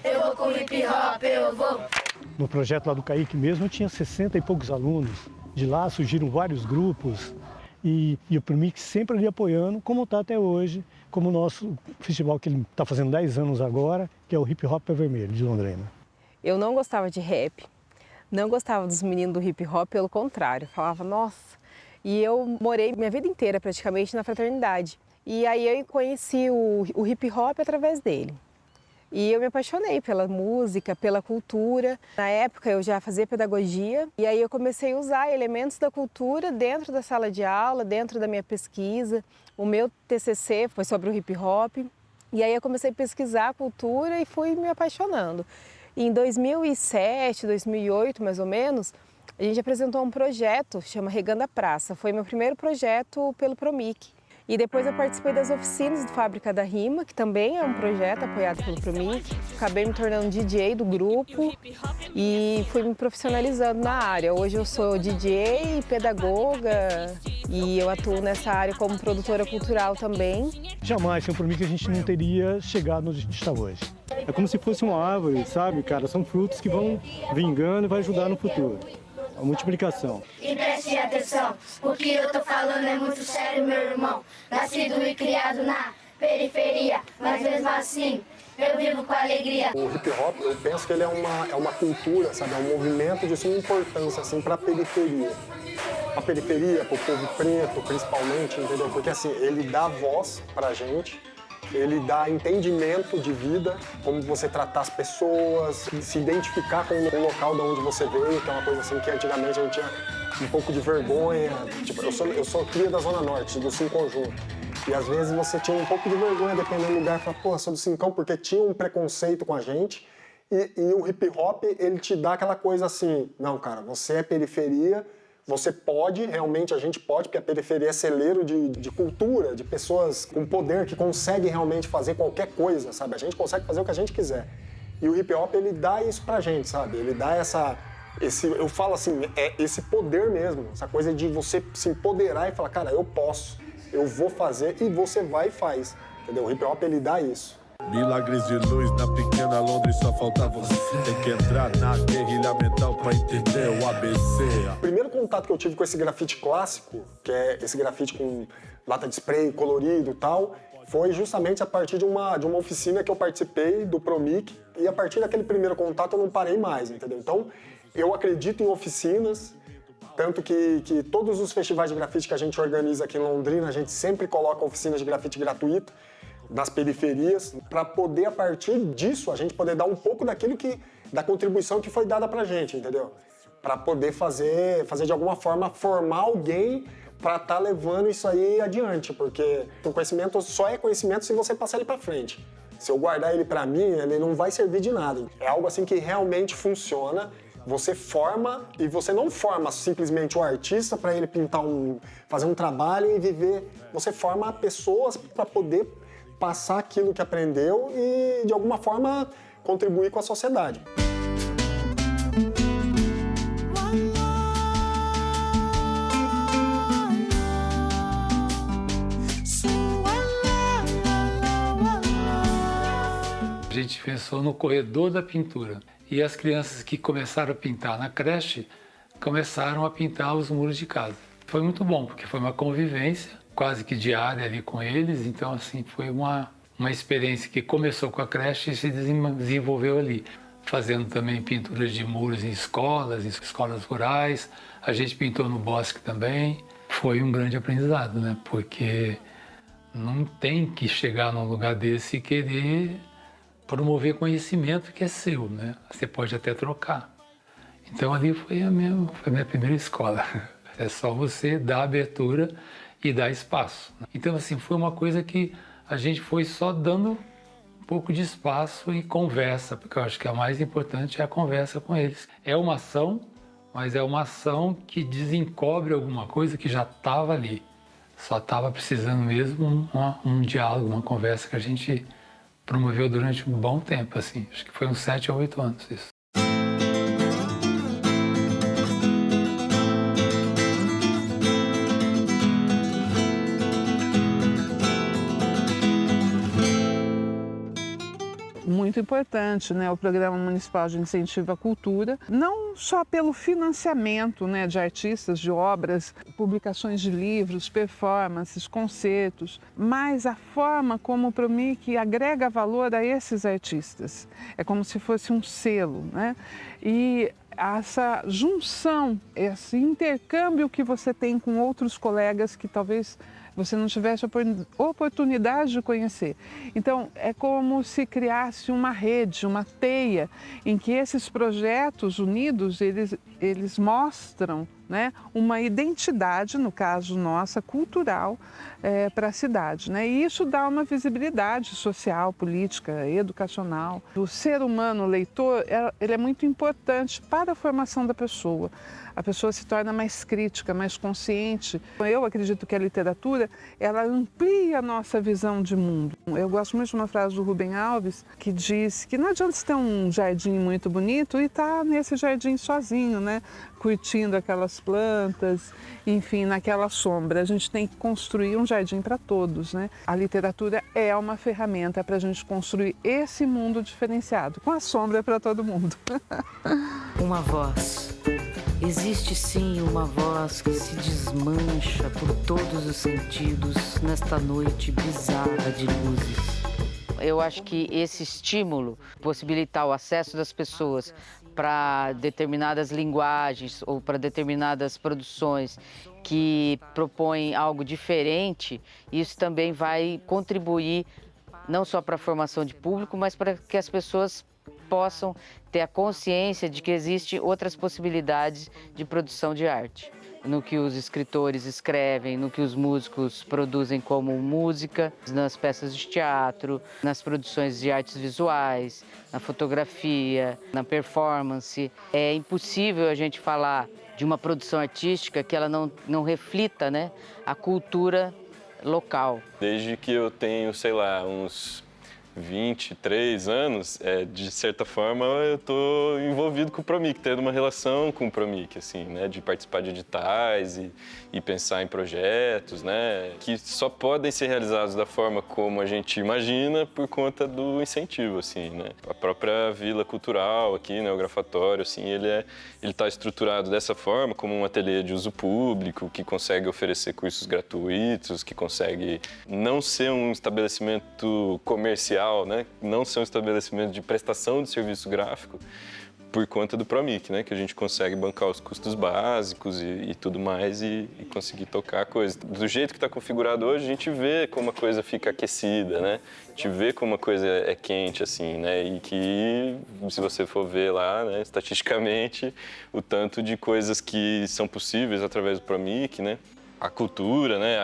eu vou com hip hop, eu vou. No projeto lá do CAIC mesmo, eu tinha 60 e poucos alunos. De lá surgiram vários grupos. e o PROMIC sempre ali apoiando, como está até hoje, como o nosso festival que ele está fazendo 10 anos agora, que é o Hip Hop Pé Vermelho, de Londrina. Eu não gostava de rap, não gostava dos meninos do hip hop, pelo contrário, falava, nossa. E eu morei minha vida inteira praticamente na fraternidade. E aí eu conheci o hip hop através dele. E eu me apaixonei pela música, pela cultura. Na época eu já fazia pedagogia e aí eu comecei a usar elementos da cultura dentro da sala de aula, dentro da minha pesquisa. O meu TCC foi sobre o hip hop. E aí eu comecei a pesquisar a cultura e fui me apaixonando. Em 2007, 2008 mais ou menos, a gente apresentou um projeto, chama Regando a Praça. Foi meu primeiro projeto pelo PROMIC. E depois eu participei das oficinas do Fábrica da Rima, que também é um projeto apoiado pelo PROMIC. Acabei me tornando DJ do grupo e fui me profissionalizando na área. Hoje eu sou DJ, pedagoga e eu atuo nessa área como produtora cultural também. Jamais, sem o PROMIC, a gente não teria chegado onde a gente está hoje. É como se fosse uma árvore, sabe, cara? São frutos que vão vingando e vai ajudar no futuro. A multiplicação. E preste atenção, o que eu tô falando é muito sério, meu irmão. Nascido e criado na periferia, mas mesmo assim eu vivo com alegria. O hip hop, eu penso que ele é uma cultura, sabe? É um movimento de suma importância, assim, para a periferia. A periferia, para o povo preto, principalmente, entendeu? Porque, assim, ele dá voz pra gente. Ele dá entendimento de vida, como você tratar as pessoas, se identificar com o local de onde você veio, que é uma coisa assim que antigamente a gente tinha um pouco de vergonha. Tipo, eu sou cria da Zona Norte, do Sim Conjunto. E às vezes você tinha um pouco de vergonha, dependendo do lugar, falar, pô, sou do Cincão, porque tinha um preconceito com a gente. E o hip hop, ele te dá aquela coisa assim, não, cara, você é periferia, você pode, realmente a gente pode, porque a periferia é celeiro de cultura, de pessoas com poder que conseguem realmente fazer qualquer coisa, sabe? A gente consegue fazer o que a gente quiser. E o hip hop, ele dá isso pra gente, sabe? Ele dá eu falo assim, é esse poder mesmo, essa coisa de você se empoderar e falar, cara, eu posso, eu vou fazer e você vai e faz, entendeu? O hip hop, ele dá isso. Milagres de luz na pequena Londres, só falta você. Tem que entrar na guerrilha mental pra entender o ABC. O primeiro contato que eu tive com esse grafite clássico, que é esse grafite com lata de spray, colorido e tal, foi justamente a partir de uma oficina que eu participei do PROMIC, e a partir daquele primeiro contato eu não parei mais, entendeu? Então, eu acredito em oficinas, tanto que todos os festivais de grafite que a gente organiza aqui em Londrina, a gente sempre coloca oficinas de grafite gratuita, nas periferias, para poder, a partir disso, a gente poder dar um pouco da contribuição que foi dada pra gente, entendeu? Para poder fazer de alguma forma, formar alguém para estar levando isso aí adiante, porque o conhecimento só é conhecimento se você passar ele para frente. Se eu guardar ele para mim, ele não vai servir de nada. É algo assim que realmente funciona. Você forma, e você não forma simplesmente o artista para ele fazer um trabalho e viver. Você forma pessoas para poder passar aquilo que aprendeu e, de alguma forma, contribuir com a sociedade. A gente pensou no corredor da pintura. E as crianças que começaram a pintar na creche começaram a pintar os muros de casa. Foi muito bom, porque foi uma convivência quase que diária ali com eles, então assim, foi uma experiência que começou com a creche e se desenvolveu ali, fazendo também pinturas de muros em escolas rurais, a gente pintou no bosque também. Foi um grande aprendizado, né? Porque não tem que chegar num lugar desse e querer promover conhecimento que é seu, né? Você pode até trocar. Então ali foi a minha primeira escola. É só você dar abertura e dar espaço. Então, assim, foi uma coisa que a gente foi só dando um pouco de espaço e conversa, porque eu acho que a mais importante é a conversa com eles. É uma ação, mas é uma ação que desencobre alguma coisa que já estava ali. Só estava precisando mesmo um diálogo, uma conversa que a gente promoveu durante um bom tempo, assim. Acho que foi uns 7 ou 8 anos isso. muito importante, né, o Programa Municipal de Incentivo à Cultura, não só pelo financiamento, né, de artistas, de obras, publicações de livros, performances, concertos, mas a forma como o Promic agrega valor a esses artistas. É como se fosse um selo, né? E essa junção, esse intercâmbio que você tem com outros colegas que talvez você não tivesse oportunidade de conhecer. Então, é como se criasse uma rede, uma teia, em que esses projetos unidos, eles mostram, né, uma identidade, no caso nossa, cultural, para a cidade, né? E isso dá uma visibilidade social, política, educacional. O ser humano, o leitor, ele é muito importante para a formação da pessoa. A pessoa se torna mais crítica, mais consciente. Eu acredito que a literatura, ela amplia a nossa visão de mundo. Eu gosto muito de uma frase do Rubem Alves, que diz que não adianta você ter um jardim muito bonito e estar nesse jardim sozinho, né? Curtindo aquelas plantas, enfim, naquela sombra. A gente tem que construir um jardim para todos, né? A literatura é uma ferramenta para a gente construir esse mundo diferenciado, com a sombra para todo mundo. Uma voz. Existe sim uma voz que se desmancha por todos os sentidos nesta noite bizarra de luzes. Eu acho que esse estímulo, possibilitar o acesso das pessoas para determinadas linguagens ou para determinadas produções que propõem algo diferente, isso também vai contribuir não só para a formação de público, mas para que as pessoas possam ter a consciência de que existem outras possibilidades de produção de arte. No que os escritores escrevem, no que os músicos produzem como música, nas peças de teatro, nas produções de artes visuais, na fotografia, na performance. É impossível a gente falar de uma produção artística que ela não reflita, né, a cultura local. Desde que eu tenho, sei lá, uns 23 anos, de certa forma eu estou envolvido com o Promic, tendo uma relação com o Promic, assim, né, de participar de editais e pensar em projetos, né, que só podem ser realizados da forma como a gente imagina por conta do incentivo, assim, né. A própria Vila Cultural aqui, né, o Grafatório, assim, ele está estruturado dessa forma, como um ateliê de uso público, que consegue oferecer cursos gratuitos, que consegue não ser um estabelecimento comercial, né? Não ser um estabelecimento de prestação de serviço gráfico por conta do Promic, né? Que a gente consegue bancar os custos básicos e tudo mais e conseguir tocar a coisa. Do jeito que está configurado hoje, a gente vê como a coisa fica aquecida, né? A gente vê como a coisa é quente, assim, né? E que, se você for ver lá, né, estatisticamente, o tanto de coisas que são possíveis através do Promic, né? A cultura, né,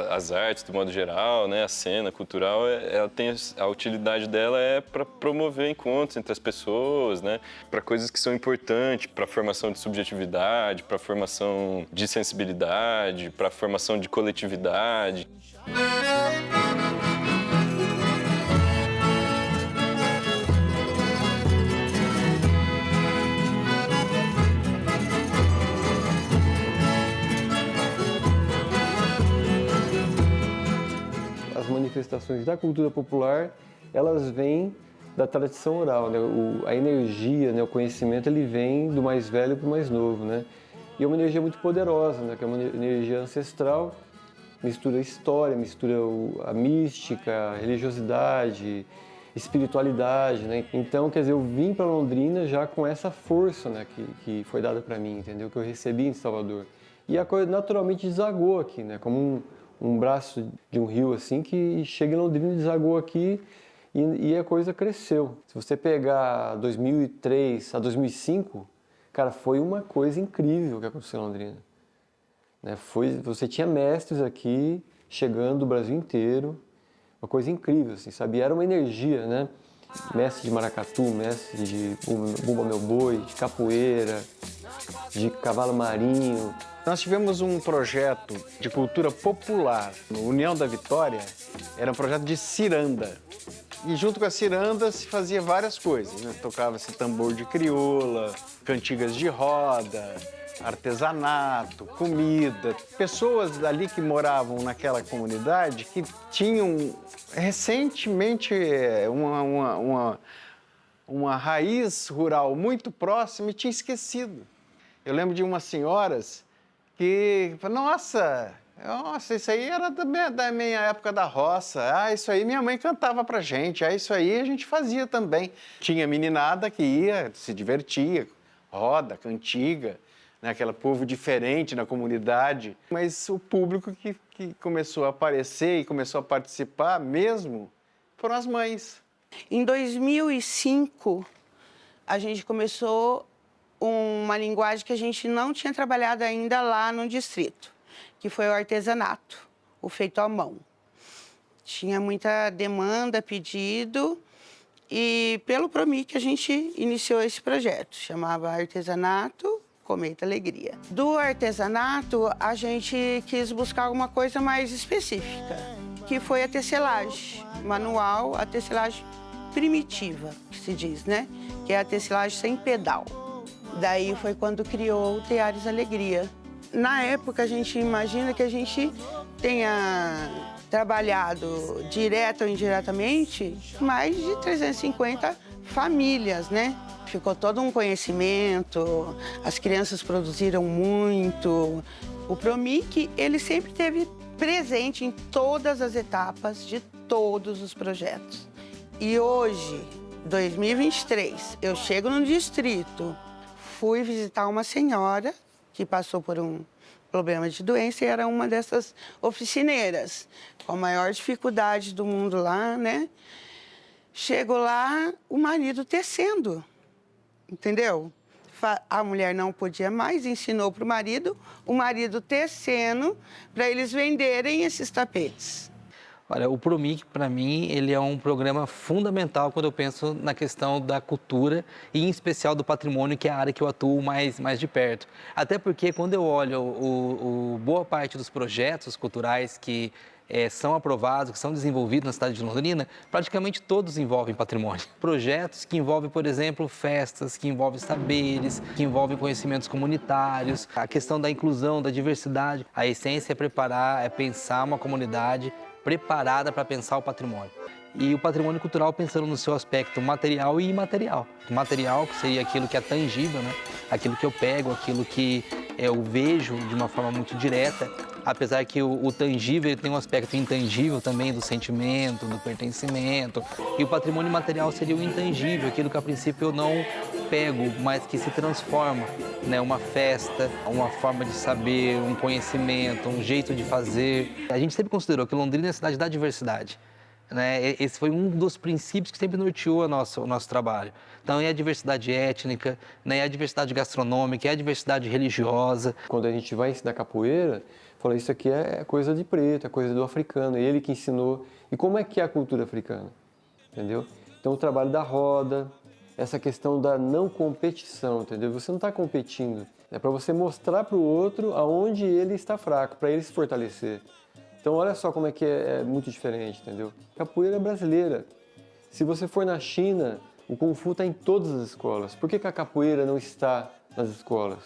as artes do modo geral, né, a cena cultural, ela tem a utilidade dela para promover encontros entre as pessoas, né, para coisas que são importantes, para a formação de subjetividade, para a formação de sensibilidade, para a formação de coletividade. Manifestações da cultura popular, elas vêm da tradição oral, né? A energia, né? O conhecimento, ele vem do mais velho para o mais novo, né? E é uma energia muito poderosa, né? Que é uma energia ancestral, mistura história, mistura a mística, a religiosidade, espiritualidade, né? Então, quer dizer, eu vim para Londrina já com essa força, né? Que foi dada para mim, entendeu? Que eu recebi em Salvador. E a coisa naturalmente desagou aqui, né? Como um braço de um rio assim que chega em Londrina e desagou aqui e a coisa cresceu. Se você pegar 2003 a 2005, cara, foi uma coisa incrível que aconteceu em Londrina. Né? Você tinha mestres aqui chegando do Brasil inteiro, uma coisa incrível, assim, sabe? Era uma energia, né? Mestre de maracatu, mestre de bumba meu boi, de capoeira, de cavalo marinho. Nós tivemos um projeto de cultura popular no União da Vitória, era um projeto de ciranda. E junto com a ciranda se fazia várias coisas, né? Tocava-se tambor de crioula, cantigas de roda, artesanato, comida. Pessoas ali que moravam naquela comunidade que tinham recentemente uma raiz rural muito próxima e tinha esquecido. Eu lembro de umas senhoras que falaram, nossa, isso aí era da minha época da roça. Isso aí minha mãe cantava pra gente. Isso aí a gente fazia também. Tinha meninada que ia, se divertia, roda, cantiga, né? Aquele povo diferente na comunidade. Mas o público que começou a aparecer e começou a participar mesmo foram as mães. Em 2005, a gente começou uma linguagem que a gente não tinha trabalhado ainda lá no distrito, que foi o artesanato, o feito à mão. Tinha muita demanda, pedido, e pelo Promic a gente iniciou esse projeto, chamava Artesanato Cometa Alegria. Do artesanato, a gente quis buscar alguma coisa mais específica, que foi a tecelagem manual, a tecelagem primitiva, que se diz, né? Que é a tecelagem sem pedal. Daí foi quando criou o Teares Alegria. Na época, a gente imagina que a gente tenha trabalhado direto ou indiretamente mais de 350 famílias, né? Ficou todo um conhecimento, as crianças produziram muito. O Promic, ele sempre esteve presente em todas as etapas de todos os projetos. E hoje, 2023, eu chego no distrito, fui visitar uma senhora que passou por um problema de doença e era uma dessas oficineiras, com a maior dificuldade do mundo lá, né? Chego lá, o marido tecendo, entendeu? A mulher não podia mais, ensinou para o marido tecendo para eles venderem esses tapetes. Olha, o Promic, para mim, ele é um programa fundamental quando eu penso na questão da cultura e, em especial, do patrimônio, que é a área que eu atuo mais de perto. Até porque, quando eu olho boa parte dos projetos culturais que são aprovados, que são desenvolvidos na cidade de Londrina, praticamente todos envolvem patrimônio. Projetos que envolvem, por exemplo, festas, que envolvem saberes, que envolvem conhecimentos comunitários, a questão da inclusão, da diversidade. A essência é preparar, é pensar uma comunidade preparada para pensar o patrimônio. E o patrimônio cultural pensando no seu aspecto material e imaterial. O material, que seria aquilo que é tangível, né? Aquilo que eu pego, aquilo que eu vejo de uma forma muito direta, apesar que o tangível ele tem um aspecto intangível também do sentimento, do pertencimento. E o patrimônio material seria o intangível, aquilo que a princípio eu não pego, mas que se transforma, né? Uma festa, uma forma de saber, um conhecimento, um jeito de fazer. A gente sempre considerou que Londrina é a cidade da diversidade, né? Esse foi um dos princípios que sempre norteou o nosso trabalho. Então, é a diversidade étnica, né? É a diversidade gastronômica, é a diversidade religiosa. Quando a gente vai ensinar capoeira, fala, isso aqui é coisa de preto, é coisa do africano, é ele que ensinou. E como é que é a cultura africana? Entendeu? Então, o trabalho da roda, essa questão da não competição, entendeu? Você não está competindo, é para você mostrar para o outro aonde ele está fraco, para ele se fortalecer. Então, olha só como é que é muito diferente, entendeu? Capoeira é brasileira. Se você for na China, o Kung Fu está em todas as escolas. Por que a capoeira não está nas escolas?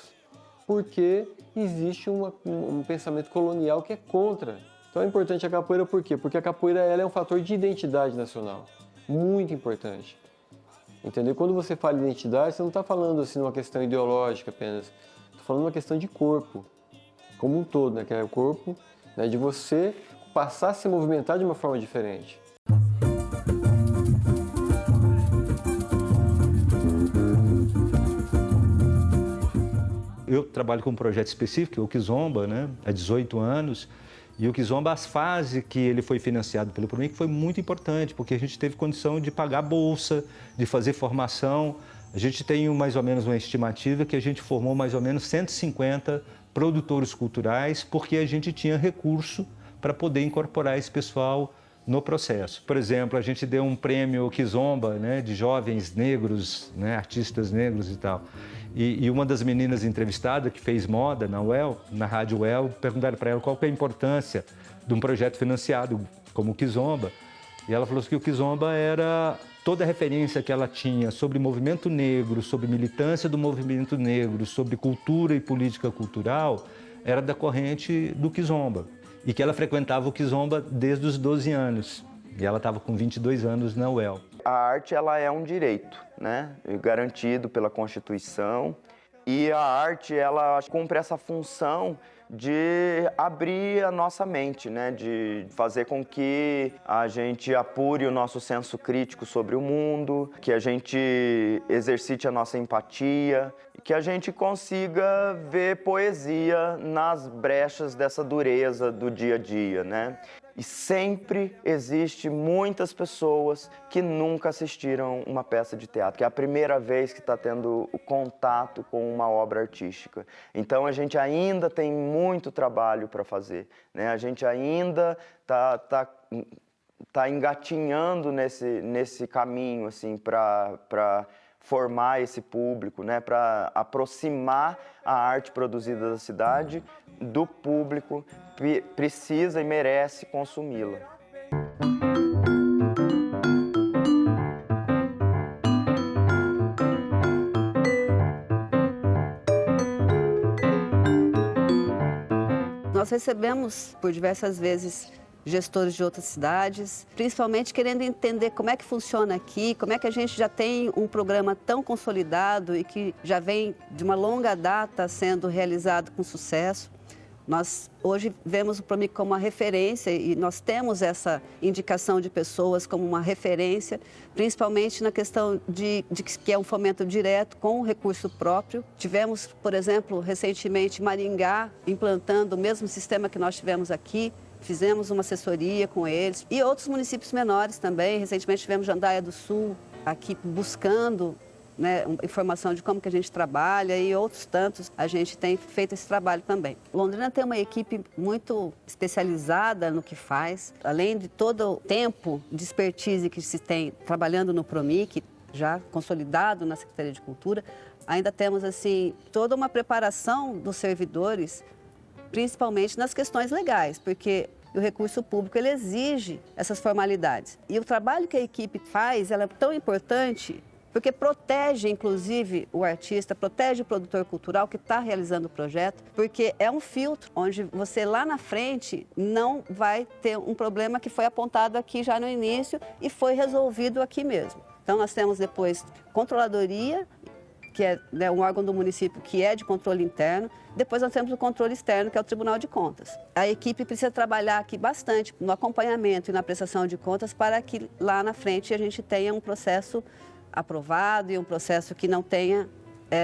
Porque existe um pensamento colonial que é contra. Então, é importante a capoeira por quê? Porque a capoeira ela é um fator de identidade nacional. Muito importante. Entendeu? Quando você fala de identidade, você não está falando assim uma questão ideológica apenas. Está falando uma questão de corpo, como um todo, né? Que é o corpo, né? De você passar a se movimentar de uma forma diferente. Eu trabalho com um projeto específico, o Kizomba, né? Há 18 anos. E o Kizomba, as fases que ele foi financiado pelo Promic foi muito importante, porque a gente teve condição de pagar bolsa, de fazer formação. A gente tem mais ou menos uma estimativa que a gente formou mais ou menos 150 produtores culturais, porque a gente tinha recurso para poder incorporar esse pessoal no processo. Por exemplo, a gente deu um prêmio Kizomba, né, de jovens negros, né, artistas negros e tal. E uma das meninas entrevistadas, que fez moda na UEL, na Rádio UEL, perguntaram para ela qual que é a importância de um projeto financiado como o Kizomba. E ela falou que o Kizomba era toda a referência que ela tinha sobre movimento negro, sobre militância do movimento negro, sobre cultura e política cultural, era da corrente do Kizomba. E que ela frequentava o Kizomba desde os 12 anos. E ela estava com 22 anos na UEL. A arte, ela é um direito, né? Garantido pela Constituição. E a arte, ela cumpre essa função de abrir a nossa mente, né? De fazer com que a gente apure o nosso senso crítico sobre o mundo, que a gente exercite a nossa empatia, que a gente consiga ver poesia nas brechas dessa dureza do dia a dia, né? E sempre existe muitas pessoas que nunca assistiram uma peça de teatro, que é a primeira vez que está tendo o contato com uma obra artística. Então a gente ainda tem muito trabalho para fazer, né? A gente ainda tá engatinhando nesse caminho assim, para formar esse público, né? Para aproximar a arte produzida da cidade do público que precisa e merece consumi-la. Nós recebemos por diversas vezes gestores de outras cidades, principalmente querendo entender como é que funciona aqui, como é que a gente já tem um programa tão consolidado e que já vem de uma longa data sendo realizado com sucesso. Nós hoje vemos o Promic como uma referência e nós temos essa indicação de pessoas como uma referência, principalmente na questão de que é um fomento direto com recurso próprio. Tivemos, por exemplo, recentemente Maringá implantando o mesmo sistema que nós tivemos aqui. Fizemos uma assessoria com eles e outros municípios menores também. Recentemente tivemos Jandaia do Sul aqui buscando, né, informação de como que a gente trabalha e outros tantos a gente tem feito esse trabalho também. Londrina tem uma equipe muito especializada no que faz, além de todo o tempo de expertise que se tem trabalhando no Promic, já consolidado na Secretaria de Cultura, ainda temos assim toda uma preparação dos servidores, principalmente nas questões legais, porque o recurso público ele exige essas formalidades. E o trabalho que a equipe faz ela é tão importante porque protege, inclusive, o artista, protege o produtor cultural que está realizando o projeto, porque é um filtro onde você lá na frente não vai ter um problema que foi apontado aqui já no início e foi resolvido aqui mesmo. Então nós temos depois controladoria, que é, né, um órgão do município que é de controle interno. Depois nós temos o controle externo, que é o Tribunal de Contas. A equipe precisa trabalhar aqui bastante no acompanhamento e na prestação de contas para que lá na frente a gente tenha um processo aprovado e um processo que não tenha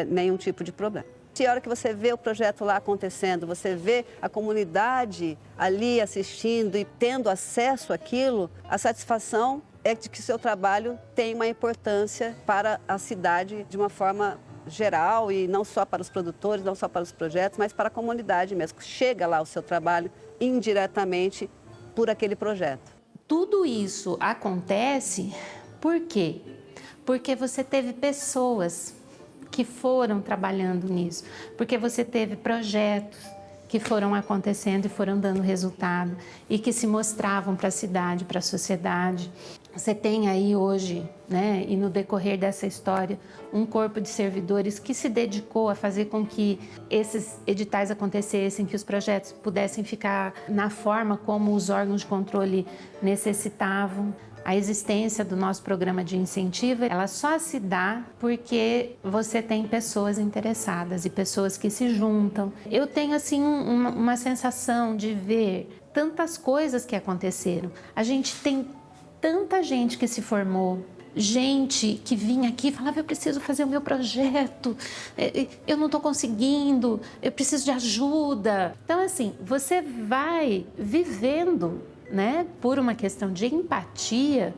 nenhum tipo de problema. Se a hora que você vê o projeto lá acontecendo, você vê a comunidade ali assistindo e tendo acesso àquilo, a satisfação é de que seu trabalho tem uma importância para a cidade de uma forma geral e não só para os produtores, não só para os projetos, mas para a comunidade mesmo. Chega lá o seu trabalho indiretamente por aquele projeto. Tudo isso acontece por quê? Porque você teve pessoas que foram trabalhando nisso, porque você teve projetos que foram acontecendo e foram dando resultado e que se mostravam para a cidade, para a sociedade. Você tem aí hoje, né, e no decorrer dessa história, um corpo de servidores que se dedicou a fazer com que esses editais acontecessem, que os projetos pudessem ficar na forma como os órgãos de controle necessitavam. A existência do nosso programa de incentivo, ela só se dá porque você tem pessoas interessadas e pessoas que se juntam. Eu tenho assim uma sensação de ver tantas coisas que aconteceram. A gente tem tanta gente que se formou, gente que vinha aqui e falava, eu preciso fazer o meu projeto, eu não estou conseguindo, eu preciso de ajuda. Então assim, você vai vivendo, né, por uma questão de empatia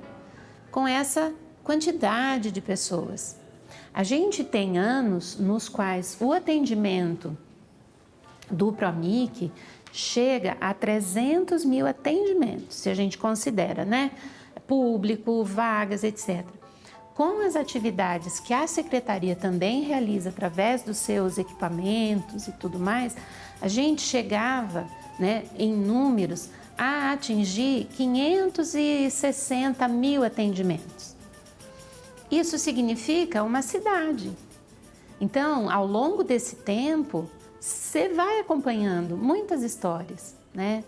com essa quantidade de pessoas. A gente tem anos nos quais o atendimento do Promic chega a 300 mil atendimentos, se a gente considera, né, público, vagas, etc. Com as atividades que a Secretaria também realiza através dos seus equipamentos e tudo mais, a gente chegava, né, em números a atingir 560 mil atendimentos. Isso significa uma cidade. Então, ao longo desse tempo, você vai acompanhando muitas histórias, né?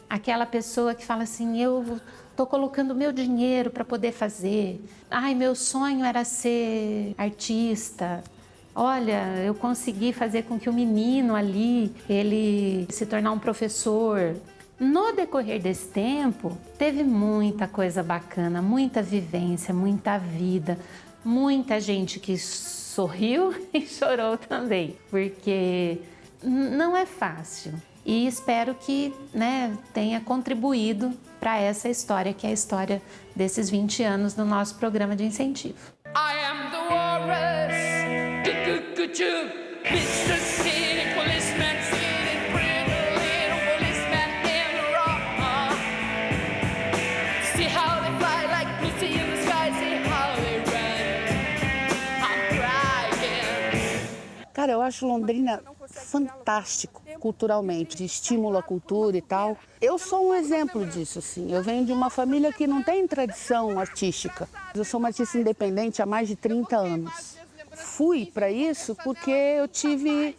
Aquela pessoa que fala assim, eu estou colocando meu dinheiro para poder fazer. Ai, meu sonho era ser artista. Olha, eu consegui fazer com que o menino ali, ele se tornar um professor. No decorrer desse tempo, teve muita coisa bacana, muita vivência, muita vida, muita gente que sorriu e chorou também, porque não é fácil. E espero que, né, tenha contribuído para essa história, que é a história desses 20 anos do nosso programa de incentivo. I am the walrus, Mr. City Policeman, sitting pretty little policeman in the rock. See how they fly like Lucy in the sky, see how they run. I'm crying. Cara, eu acho Londrina fantástico culturalmente, de estímulo à cultura e tal. Eu sou um exemplo disso, assim. Eu venho de uma família que não tem tradição artística. Eu sou uma artista independente há mais de 30 anos. Fui para isso porque eu tive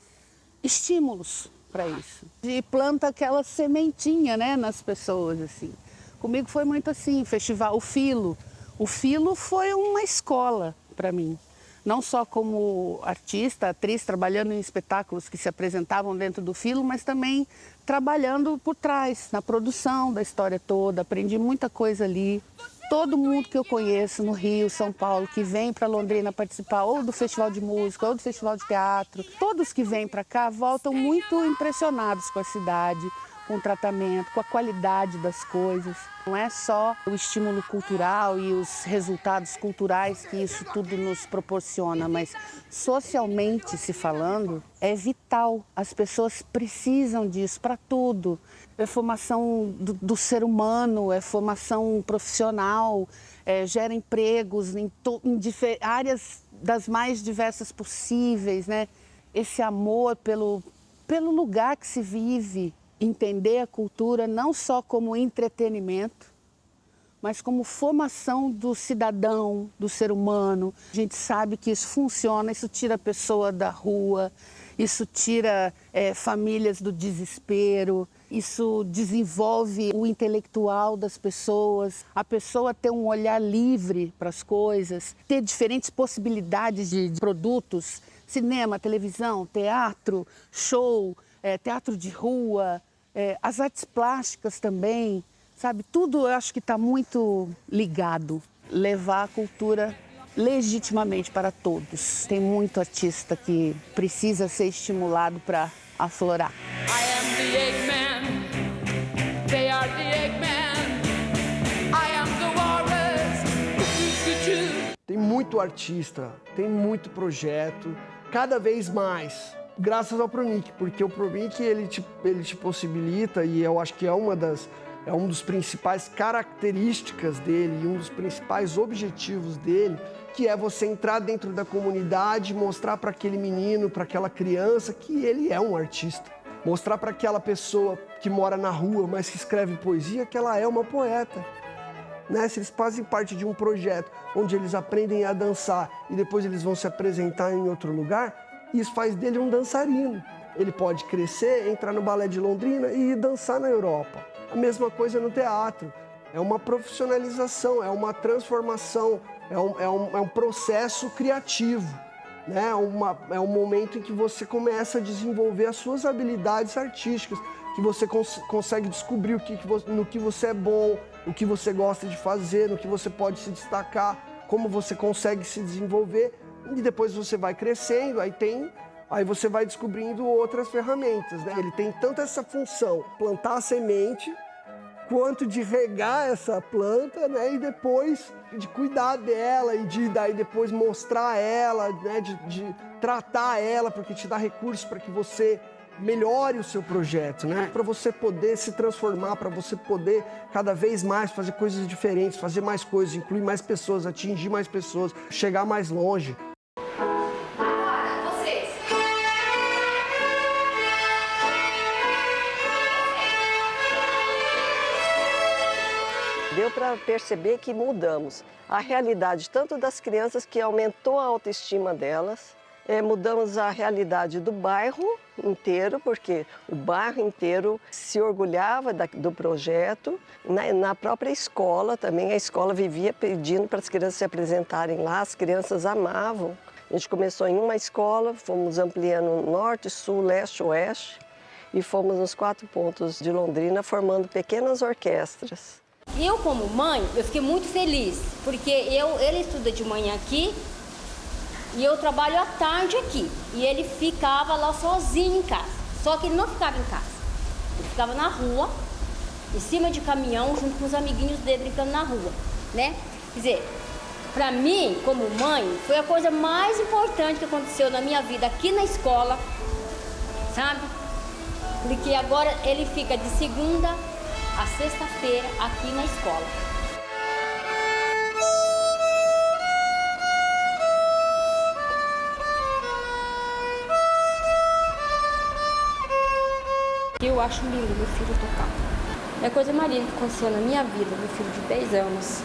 estímulos para isso. E planta aquela sementinha, né, nas pessoas, assim. Comigo foi muito assim, festival, o Filo. O Filo foi uma escola para mim. Não só como artista, atriz, trabalhando em espetáculos que se apresentavam dentro do Filo, mas também trabalhando por trás, na produção da história toda. Aprendi muita coisa ali. Todo mundo que eu conheço no Rio, São Paulo, que vem para Londrina participar ou do Festival de Música ou do Festival de Teatro, todos que vêm para cá voltam muito impressionados com a cidade, com o tratamento, com a qualidade das coisas. Não é só o estímulo cultural e os resultados culturais que isso tudo nos proporciona, mas socialmente se falando, é vital. As pessoas precisam disso para tudo. É formação do ser humano, é formação profissional, gera empregos em áreas das mais diversas possíveis, né? Esse amor pelo lugar que se vive. Entender a cultura não só como entretenimento, mas como formação do cidadão, do ser humano. A gente sabe que isso funciona, isso tira a pessoa da rua, isso tira famílias do desespero, isso desenvolve o intelectual das pessoas, a pessoa ter um olhar livre para as coisas, ter diferentes possibilidades de produtos, cinema, televisão, teatro, show, teatro de rua, as artes plásticas também, sabe? Tudo eu acho que está muito ligado. Levar a cultura legitimamente para todos. Tem muito artista que precisa ser estimulado para aflorar. I am the Eggman, they are the Eggman, I am the walrus. Tem muito artista, tem muito projeto, cada vez mais. Graças ao Promic, porque o Promic ele te possibilita, e eu acho que é um dos principais características dele e um dos principais objetivos dele, que é você entrar dentro da comunidade, mostrar para aquele menino, para aquela criança que ele é um artista. Mostrar para aquela pessoa que mora na rua, mas que escreve poesia, que ela é uma poeta. Né? Se eles fazem parte de um projeto onde eles aprendem a dançar e depois eles vão se apresentar em outro lugar, isso faz dele um dançarino. Ele pode crescer, entrar no balé de Londrina e ir dançar na Europa. A mesma coisa no teatro. É uma profissionalização, é uma transformação, é um processo criativo. Né? É um momento em que você começa a desenvolver as suas habilidades artísticas, que você consegue descobrir no que você é bom, o que você gosta de fazer, no que você pode se destacar, como você consegue se desenvolver. E depois você vai crescendo, aí você vai descobrindo outras ferramentas, né? Ele tem tanto essa função, plantar a semente, quanto de regar essa planta, né? E depois de cuidar dela e daí depois mostrar ela, né? De tratar ela, porque te dá recursos para que você melhore o seu projeto, né? Para você poder se transformar, para você poder cada vez mais fazer coisas diferentes, fazer mais coisas, incluir mais pessoas, atingir mais pessoas, chegar mais longe. Deu para perceber que mudamos a realidade tanto das crianças, que aumentou a autoestima delas, Mudamos a realidade do bairro inteiro, porque o bairro inteiro se orgulhava do projeto. Na própria escola também, a escola vivia pedindo para as crianças se apresentarem lá, as crianças amavam. A gente começou em uma escola, fomos ampliando norte, sul, leste, oeste e fomos nos 4 pontos de Londrina formando pequenas orquestras. Eu, como mãe, eu fiquei muito feliz, porque ele estuda de manhã aqui e eu trabalho à tarde aqui. E ele ficava lá sozinho em casa. Só que ele não ficava em casa. Ele ficava na rua, em cima de caminhão, junto com os amiguinhos dele brincando na rua, né? Quer dizer, pra mim, como mãe, foi a coisa mais importante que aconteceu na minha vida aqui na escola, sabe? Porque agora ele fica de segunda a sexta-feira aqui na escola. Eu acho lindo meu filho tocar. É a coisa mais linda que aconteceu na minha vida, meu filho de 10 anos.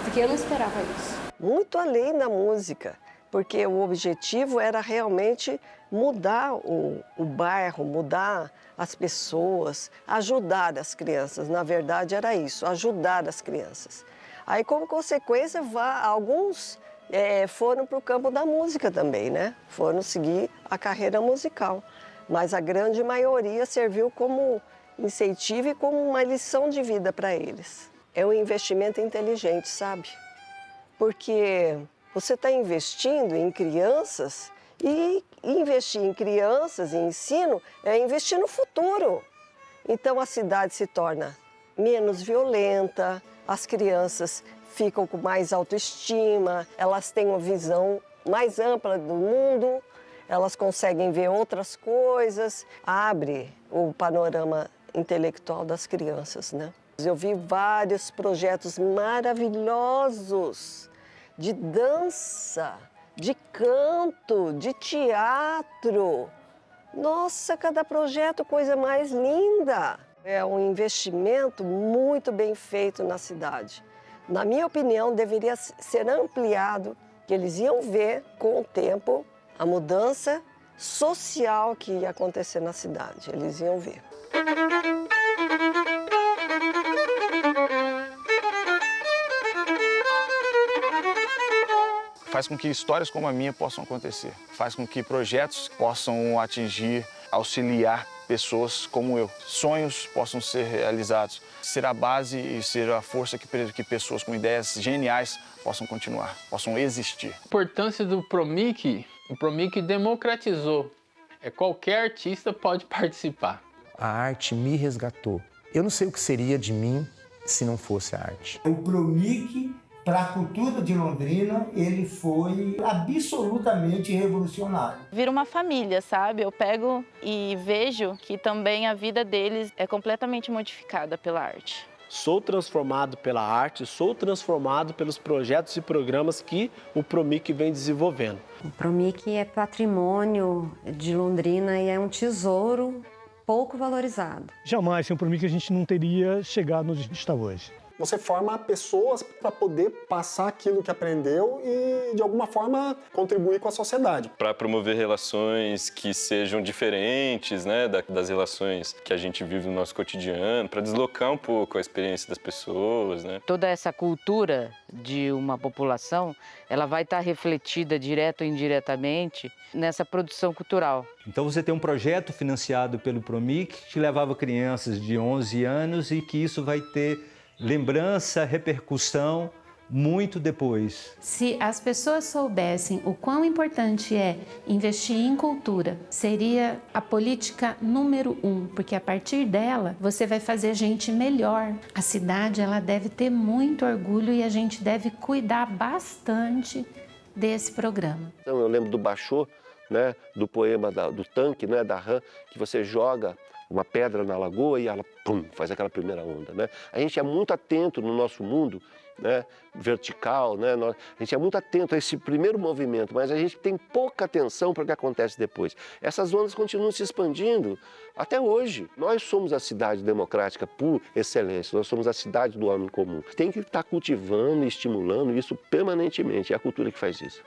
Porque eu não esperava isso. Muito além da música, porque o objetivo era realmente mudar o bairro, mudar as pessoas, ajudar as crianças. Na verdade era isso, ajudar as crianças. Aí como consequência, alguns foram para o campo da música também, né? Foram seguir a carreira musical. Mas a grande maioria serviu como incentivo e como uma lição de vida para eles. É um investimento inteligente, sabe? Porque você está investindo em crianças e investir em crianças, em ensino, é investir no futuro. Então a cidade se torna menos violenta, as crianças ficam com mais autoestima, elas têm uma visão mais ampla do mundo, elas conseguem ver outras coisas, abre o panorama intelectual das crianças, né? Eu vi vários projetos maravilhosos de dança, de canto, de teatro. Nossa, cada projeto, coisa mais linda. É um investimento muito bem feito na cidade. Na minha opinião, deveria ser ampliado, que eles iam ver com o tempo a mudança social que ia acontecer na cidade. Eles iam ver. Faz com que histórias como a minha possam acontecer. Faz com que projetos possam atingir, auxiliar pessoas como eu. Sonhos possam ser realizados. Ser a base e ser a força que pessoas com ideias geniais possam continuar, possam existir. A importância do Promic, o Promic democratizou. Qualquer artista pode participar. A arte me resgatou. Eu não sei o que seria de mim se não fosse a arte. O Promic, para a cultura de Londrina, ele foi absolutamente revolucionário. Vira uma família, sabe? Eu pego e vejo que também a vida deles é completamente modificada pela arte. Sou transformado pela arte, sou transformado pelos projetos e programas que o Promic vem desenvolvendo. O Promic é patrimônio de Londrina e é um tesouro pouco valorizado. Jamais, sem o Promic, a gente não teria chegado onde a gente está hoje. Você forma pessoas para poder passar aquilo que aprendeu e, de alguma forma, contribuir com a sociedade. Para promover relações que sejam diferentes, né, das relações que a gente vive no nosso cotidiano, para deslocar um pouco a experiência das pessoas, né? Toda essa cultura de uma população, ela vai estar refletida direto ou indiretamente nessa produção cultural. Então você tem um projeto financiado pelo Promic que levava crianças de 11 anos e que isso vai ter lembrança, repercussão muito depois. Se as pessoas soubessem o quão importante é investir em cultura, seria a política número 1, porque a partir dela você vai fazer gente melhor. A cidade ela deve ter muito orgulho e a gente deve cuidar bastante desse programa. Eu lembro do Bachô, né, do poema do tanque, né, da rã, que você joga uma pedra na lagoa e ela, pum, faz aquela primeira onda, né? A gente é muito atento no nosso mundo, né, vertical, né? A gente é muito atento a esse primeiro movimento, mas a gente tem pouca atenção para o que acontece depois. Essas ondas continuam se expandindo até hoje. Nós somos a cidade democrática por excelência, nós somos a cidade do homem comum. Tem que estar cultivando e estimulando isso permanentemente, é a cultura que faz isso.